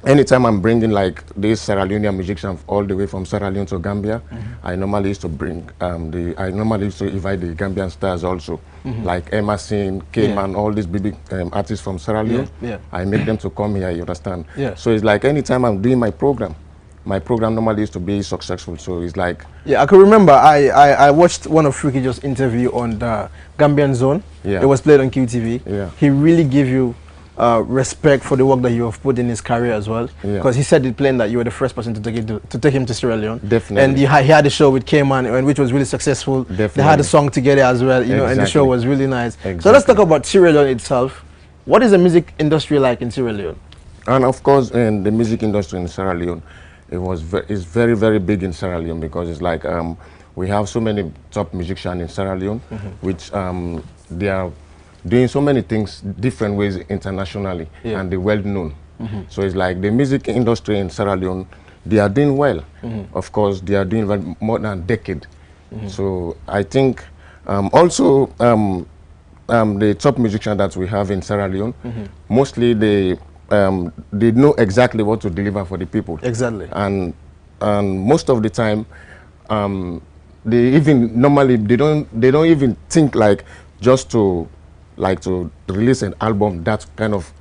anytime I'm bringing like these Sierra Leonean musicians all the way from Sierra Leone to Gambia, I normally used to bring I normally used to invite the Gambian stars also, like Emerson, K-Man, all these big artists from Sierra Leone. I make them to come here. You understand? Yeah. So it's like anytime I'm doing my program normally used to be successful. So it's like I can remember I watched one of Freaky Joe's interview on the Gambian Zone. Yeah. It was played on QTV. Yeah. He really gave you respect for the work that you have put in his career as well, because he said it plain that you were the first person to take him to Sierra Leone. Definitely. And he had a show with K-Man, which was really successful. Definitely. They had a song together as well, you know, and the show was really nice. So let's talk about Sierra Leone itself. What is the music industry like in Sierra Leone? And of course, in the music industry in Sierra Leone, it's very, very big in Sierra Leone because it's like we have so many top musicians in Sierra Leone, which they are doing so many things different ways internationally, and they're well known. So it's like the music industry in Sierra Leone, they are doing well. Of course, they are doing well more than a decade. So I think also the top musicians that we have in Sierra Leone, mostly they know exactly what to deliver for the people. Exactly. And most of the time, they even normally they don't even think like just to release an album that kind of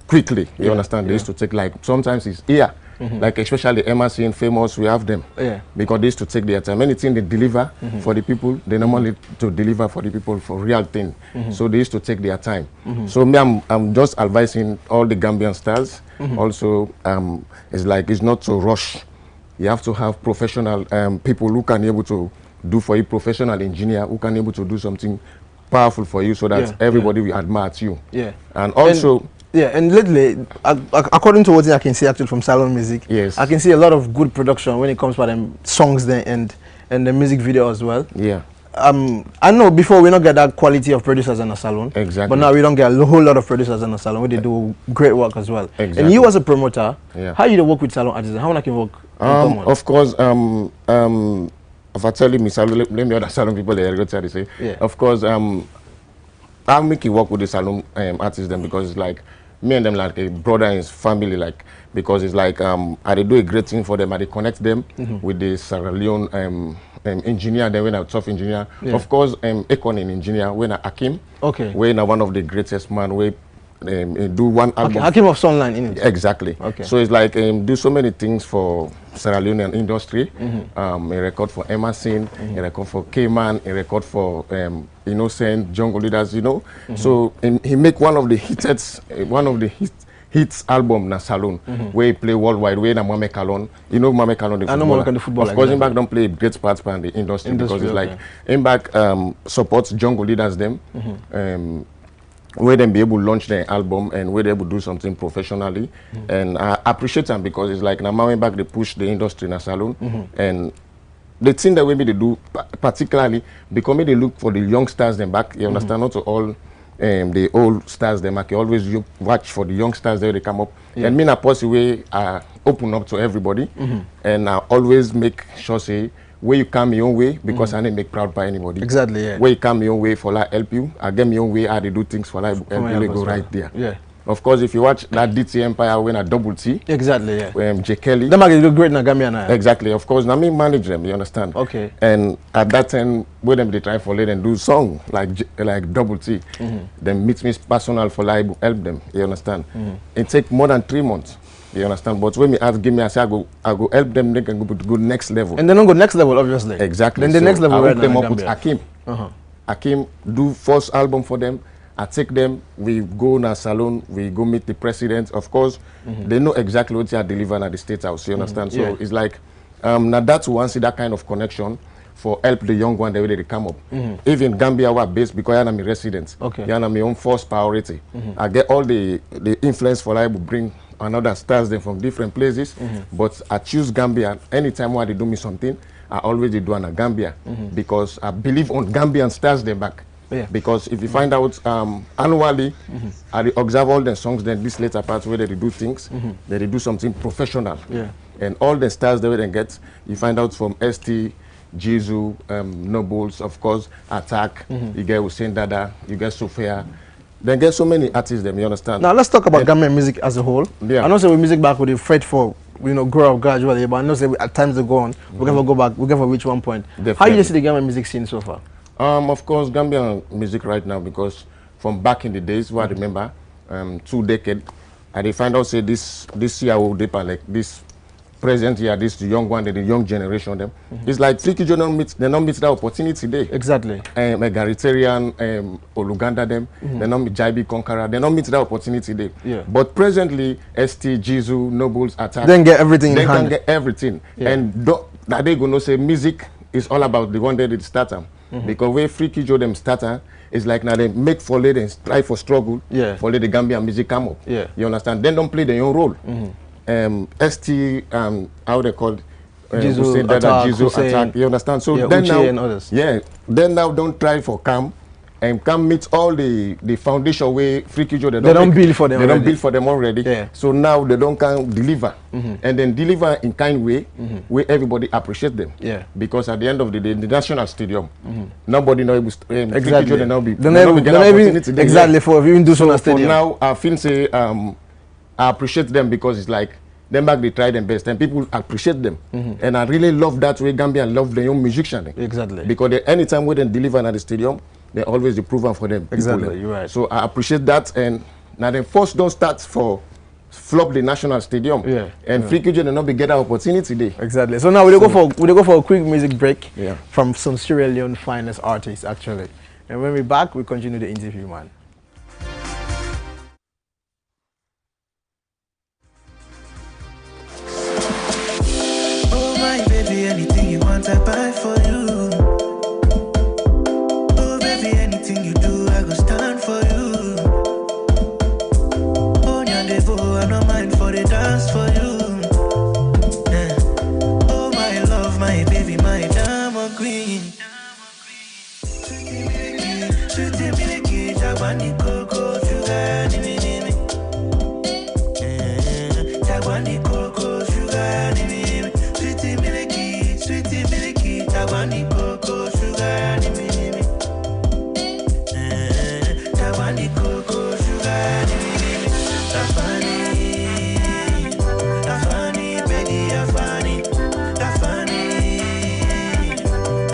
quickly. You understand? They used to take like sometimes it's year. Like especially Emerson, Famous, we have them because they used to take their time. Anything they deliver for the people, they normally to deliver for the people for real thing. So they used to take their time. So me, I'm just advising all the Gambian stars. Also, it's like it's not to rush. You have to have professional people who can be able to do for you, professional engineer who can be able to do something powerful for you, so that everybody will admire you. And also. And lately, according to what I can see actually from Salon Music, I can see a lot of good production when it comes to them songs there and the music video as well. I know before we don't get that quality of producers in a salon. Exactly. But now we don't get a whole lot of producers in a salon where they do great work as well. Exactly. And you as a promoter, how you work with salon artists? How can work in common? Of course, if I tell you me salon, let me other salon people they go say. Of course, I make it work with the salon artists them because it's like me and them like a brother and his family, like because it's like I do a great thing for them. I connect them with the Sierra Leone engineer. Then when I tough engineer, of course, Econin engineer. When I Hakim, when I one of the greatest man. We do one album. Hakim of Sunline, innit? Exactly. So it's like do so many things for Sierra Leonean industry. A record for Emerson, a record for K-Man, a record for Innocent, Jungle Leaders, you know. So he make one of the hits album na Salon, where he play worldwide, where na Mame Kalon. You know Mame Kalon, the footballer. Of course, in back don't play great parts in the industry because it's like in back supports Jungle Leaders them. Where them be able to launch their album and where they able to do something professionally. And I appreciate them because it's like now when back they push the industry in a salon. And the thing that we they do particularly because they look for the young stars them back. You understand? Not to all the old stars them back. You always watch for the young stars there they come up. And me in a positive way open up to everybody. And I always make sure say where you come your own way because I didn't make proud by anybody. Exactly, yeah. Where you come your own way for like help you, I get my own way how they do things for like help you go right there. Yeah. Of course, if you watch that DT Empire when I double T. Exactly, yeah. J. Kelly. Them are do great in Gambia now. Exactly. Of course, now me manage them, you understand? Okay. And at that time, when them they try for let and do song like double T, then meet me personal for like help them, you understand? It take more than 3 months. You understand? But when me ask, give me a say, I go help them. They can go next level. And they don't go next level, obviously. Exactly. Then the next level, I hook them up with Hakim. Hakim do first album for them. I take them. We go in a salon. We go meet the president. Of course, they know exactly what they are delivering at the State House. You understand? So it's like now that's one see that kind of connection for help the young one the way they come up. Even Gambia were based because I'm a resident. I'm my own first priority. I get all the influence for I will bring another stars them from different places, but I choose Gambia. Anytime when they do me something, I always do on a Gambia because I believe on Gambian stars them back. Yeah. Because if you find out annually, I observe all the songs, then this later part where they do things, they do something professional. Yeah. And all the stars they will get, you find out from ST, Jizu, Nobles, of course, Attack, you get Hussein Dada, you get Sophia. Then get so many artists, them, you understand? Now let's talk about Gambian music as a whole. Yeah. I know say with music back with the fight for, you know, grow up gradually, but I know say at times they go on, we never go back, we never reach one point. Definitely. How you see the Gambian music scene so far? Of course, Gambian music right now, because from back in the days, what I remember, 2 decades, and they find out say this year will deeper like this present year, this young one, the young generation them. It's like Freaky Joe they don't meet that opportunity today. Exactly. Egalitarian, Oluganda them, they don't meet JB Conqueror, they don't meet that opportunity today. Yeah. But presently, ST, Jizu, Nobles, Attack, Then get everything they in can hand. get everything. Yeah. And that they gonna say music is all about the one day they start them. Because where Freaky Joe them starter is like now they make for late and try for struggle for let the Gambian music come up. Yeah. You understand? Then don't play their own role. ST how they called Jizu, Hussein Dada, Attack, Jizu, Hussein, Attack. You understand? So yeah, then Uche now, and others. yeah, then now don't try for Cam. And Cam meets all the foundation where Freaky Joe They don't build for them They don't already. build for them already. Yeah. So now they don't can deliver, and then deliver in kind way where everybody appreciate them. Yeah. Because at the end of the day, in the national stadium, nobody know able Freaky Exactly. Joe they not be. They they never not get even opportunity there. exactly for even do so So on for stadium. now, I feel say I appreciate them because it's like them back they try them best and people appreciate them. And I really love that way Gambia love their own musician. Exactly. Because they, anytime we then deliver at the stadium, they always the proven for them. people Exactly, them. you're right. So I appreciate that, and now the first don't start for flop the national stadium. Yeah, And Freaky Joe they not be get that opportunity there. Exactly. So now we go for a quick music break Yeah. from some Sierra Leone finest artists actually. And when we're back, we continue the interview, man. Oh my baby, anything you want I buy for you. Oh baby, anything you do I go stand for you. Oh Nyandevo, I no mind for the dance for you. Oh my love, my baby, my diamond queen. Sweetie milky, Jawani cocoa, sugar, nimi. Jawani cocoa, sugar, nimi. Sweetie milky, Jawani cocoa, sugar, nimi. Jawani cocoa, sugar, nimi. Afani, baby, Afani, baby,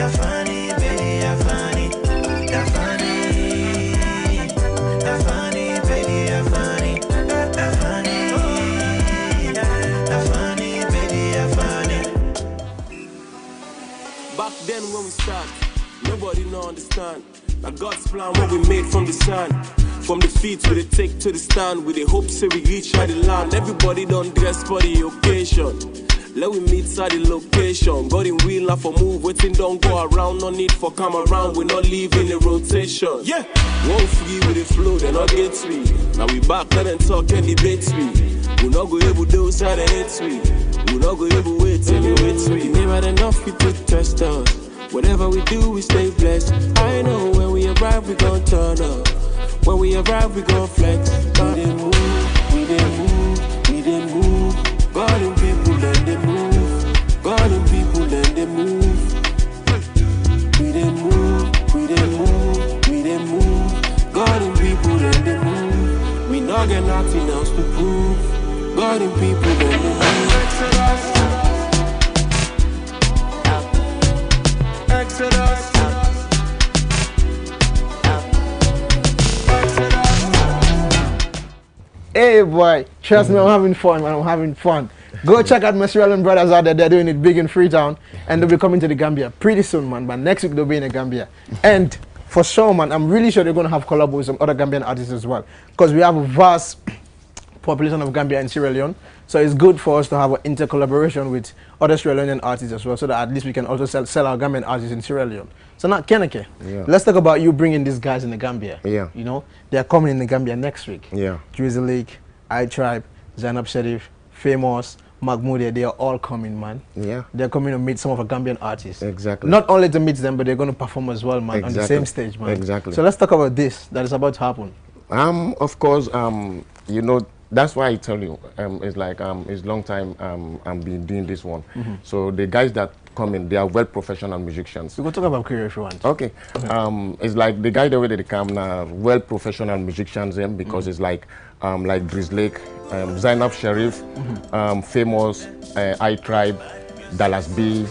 Afani, baby, Afani, baby, Afani. Back then when we start, nobody no understand. Like God's plan what we made from the sand. From the feet we they take to the stand. With the hope say we reach out the land. Everybody don't dress for the occasion. Let we meet at the location. God in wheel and for move, waiting don't go around. No need for come around, we not leaving the rotation. Yeah, one free with the flow, they not get me. Now we back, let them talk and debate me. We not go able do side and hate me. We not go able wait till you wait me. Never enough you to test us. Whatever we do, we stay blessed. I know when we arrive, we gon' turn up. When we arrive, we gon' flex. We dey move, we dey move, we dey move. God in people, then they move. God in people, then they move. We dey move, we dey move, we dey move. God in people, then they move. We not get nothing else to prove. God in people, then they move. Exodus. Hey boy, trust me, I'm having fun, man. I'm having fun. Go check out my Sierra Leone brothers out there. They're doing it big in Freetown, and they'll be coming to the Gambia pretty soon, man. But next week they'll be in the Gambia, and for sure, man, I'm really sure they're gonna have collab with some other Gambian artists as well, because we have a vast population of Gambia and Sierra Leone. So it's good for us to have an inter-collaboration with other Sierra Leonean artists as well, so that at least we can also sell our Gambian artists in Sierra Leone. So now, Keneke, let's talk about you bringing these guys in the Gambia. Yeah. You know, they're coming in the Gambia next week. Yeah. Drizzle League, I Tribe, Zainab Sharif, Famous, Mahmoud, they are all coming, man. Yeah. They're coming to meet some of our Gambian artists. Exactly. Not only to meet them, but they're going to perform as well, man, on the same stage, man. Exactly. So let's talk about this that is about to happen. Of course, you know, that's why I tell you, it's like it's long time I've been doing this one. So the guys that come in, they are well professional musicians. We can talk about career if you want. Okay. It's like the guy the way they come now, well professional musicians because it's like Drizzlake, Zainab Sharif, famous I Tribe, Dallas B,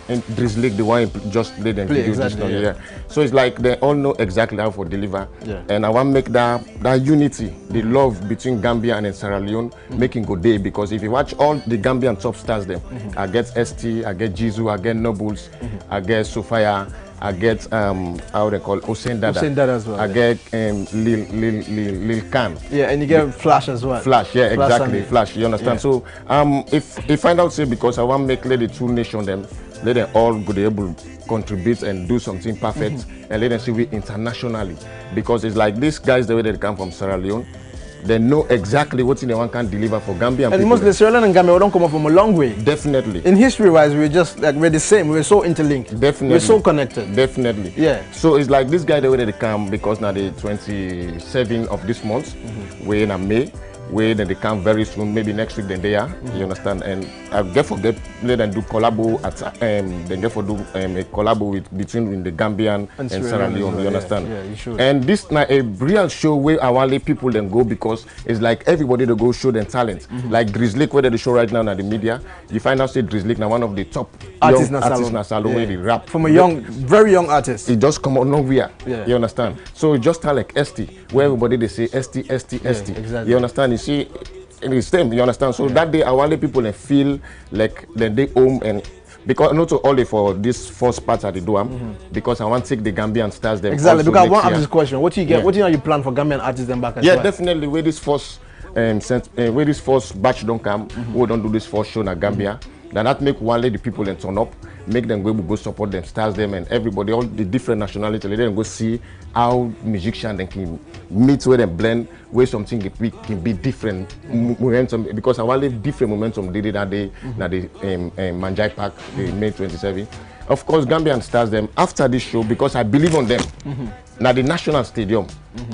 and Drizzlake, the one just played and video this now, yeah. So it's like they all know exactly how to deliver. Yeah. And I want to make that unity, the love between Gambia and Sierra Leone, making good day, because if you watch all the Gambian top stars them, I get ST, I get Jizu, I get Nobles, I get Sophia, I get how they call Hussein Dada. Hussein Dada as well. I get Lil Khan. Yeah, and you get Flash as well. Flash, yeah, Flash exactly. Flash, you understand? Yeah. So if find out say because I want to make let the two nation them, let them all be able to contribute and do something perfect, and let them see we internationally, because it's like these guys the way they come from Sierra Leone. They know exactly what they want can deliver for Gambian and people. mostly Sierra Leone and Gambia, we don't come up from a long way. Definitely. In history-wise, we're just like we're the same. We're so interlinked. Definitely. We're so connected. Definitely. Yeah. So it's like this guy the way they come, because now the 27th of this month, we're in May. Where then they come very soon, maybe next week then they are, you understand? And I get for let them do collabo at then get for do a collabo between the Gambian and Sierra Leone, you understand? Yeah, you should. And this now a real show where our people then go, because it's like everybody to go show them talent. Like Drizzlake, where they show right now in the media, you find out say Drizzlake now one of the top artists young artists in Salon where they rap. From a young, very young artist. It just come out nowhere. Yeah. You understand? So it just like ST, where everybody they say ST. Exactly. You understand? You see, it's them. You understand? So that day, I want people to feel like then they home, and because not only for this first part of the Duam, because I want to take the Gambian stars them. Exactly. also Because I want to next ask year. this question: what do you get? What do you plan for Gambian artists then back as Yeah, well? definitely. Where this first batch don't come, we don't do this first show in Gambia. Then that make one let the people and turn up, make them go support them, stars them, and everybody, all the different nationalities, let them go see how musicians can meet where they blend, where something can be different momentum. Because I want to different momentum did it that day, at the Manjai Park, the May 27. Of course, Gambian stars them after this show, because I believe on them. Now the National Stadium,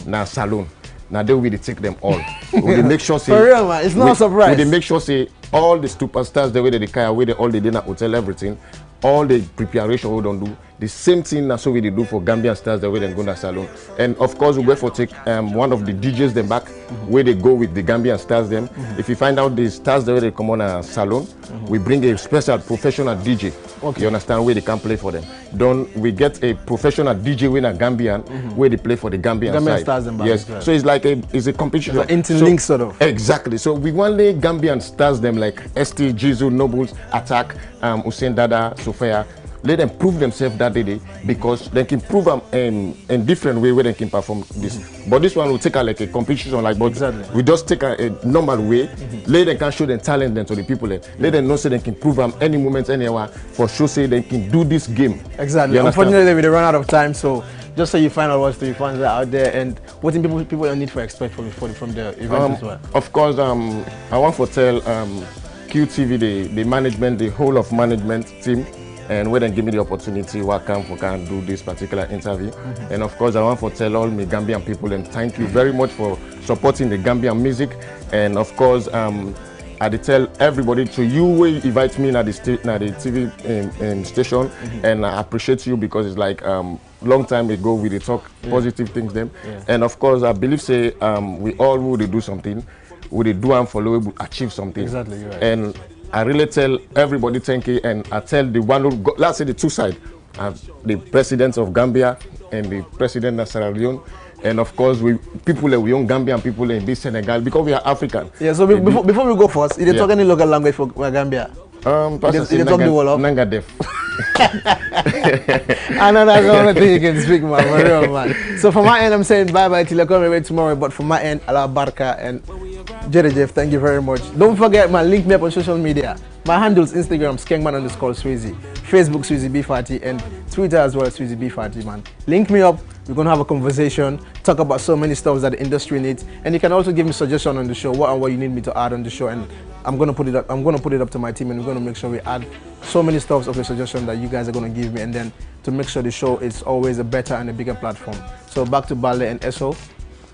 now Salon. Now they will take them all. We make sure say for real, man, it's not a surprise. We make sure say all the superstars the way they carry away, all the dinner hotel, everything, all the preparation we don't do. The same thing that's what we do for Gambian stars the way they go to Salon. And of course we go for take one of the DJs them back where they go with the Gambian stars them. If you find out the stars the way they come on a Salon, we bring a special professional DJ. Okay. You understand where they can play for them. Then we get a professional DJ winner Gambian where they play for the Gambian side. Stars them back. Yes. So it's like it's a competition. It's interlinked sort of. Exactly. So we want the Gambian stars them like ST, Jizu, Nobles, Attack, Hussein Dada, Sophia. Let them prove themselves that day, because they can prove them in different way where they can perform this. But this one will take like a competition, like, but we just take a normal way. Let them can show them talent then to the people. Let them know so they can prove them any moment, anywhere, for sure say they can do this game. Exactly. Unfortunately, we run out of time, so just so you find out what's the fans out there and what people need to expect from the event as well. Of course, I want to tell QTV, the management, the whole of management team, and when they give me the opportunity, what can do this particular interview. And of course, I want to tell all my Gambian people, and thank you very much for supporting the Gambian music. And of course, I tell everybody to you will invite me at the TV station, and I appreciate you, because it's like long time ago we talk positive things them. And of course, I believe say we all would do something, we do and follow, we achieve something. Exactly, you're right. And I really tell everybody thank you, and I tell the one who go, let's say the two sides, the president of Gambia and the president of Sierra Leone, and of course we young Gambian people in this Senegal, because we are African. Yeah. So before we go first, you talk any local language for Gambia? You talk the whole Nanga Def. I know that's the only thing you can speak, man. For real, man. So from my end, I'm saying bye bye till I come away tomorrow. But from my end, Allah Barka and Jerry Jeff, thank you very much. Don't forget, man, link me up on social media. My handles Instagram, skengman_Sweezy, Facebook Sweezy B40, and Twitter as well, Sweezy B40, man. Link me up. We're gonna have a conversation, talk about so many stuff that the industry needs, and you can also give me suggestions on the show, what you need me to add on the show, and I'm gonna put it up. I'm gonna put it up to my team, and we're gonna make sure we add so many stuffs of your suggestion that you guys are gonna give me, and then to make sure the show is always a better and a bigger platform. So back to Balde and Eso.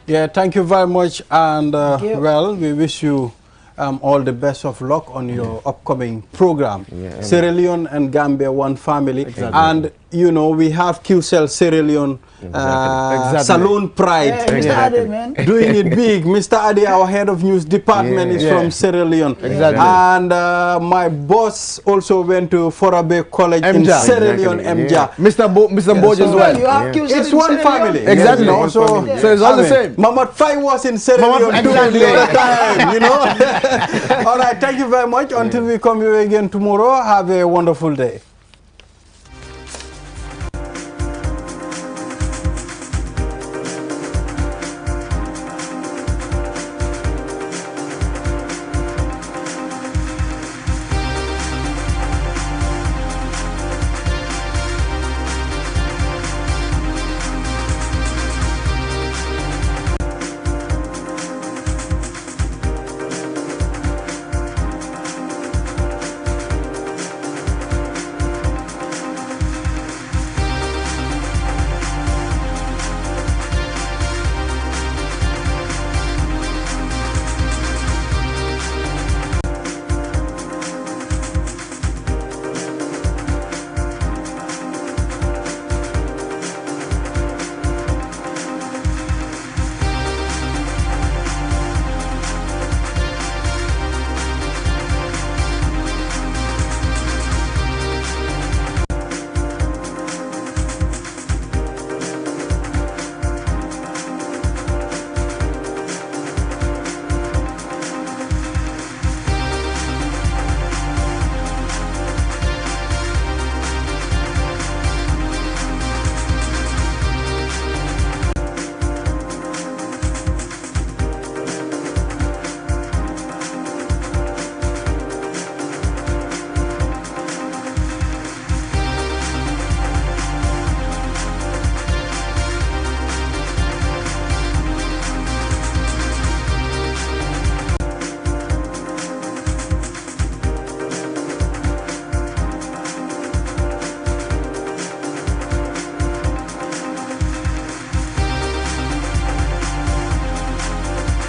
Yeah, thank you very much, and well, we wish you all the best of luck on your upcoming program. Sierra Leone and Gambia, one family. Exactly. And you know, we have QCell Sierra Leone Saloon Pride. Hey, Mr. Ade, man. Doing it big. Mr. Ade, our head of news department, is from Sierra Leone. Exactly. And my boss also went to Forabe College in Sierra Leone, MJA. Mr. Boj as well. It's one family. Exactly. You know, so it's all the same. Mamad Fai was in Sierra Leone too the other time, you know. All right, thank you very much. Until we come here again tomorrow, have a wonderful day.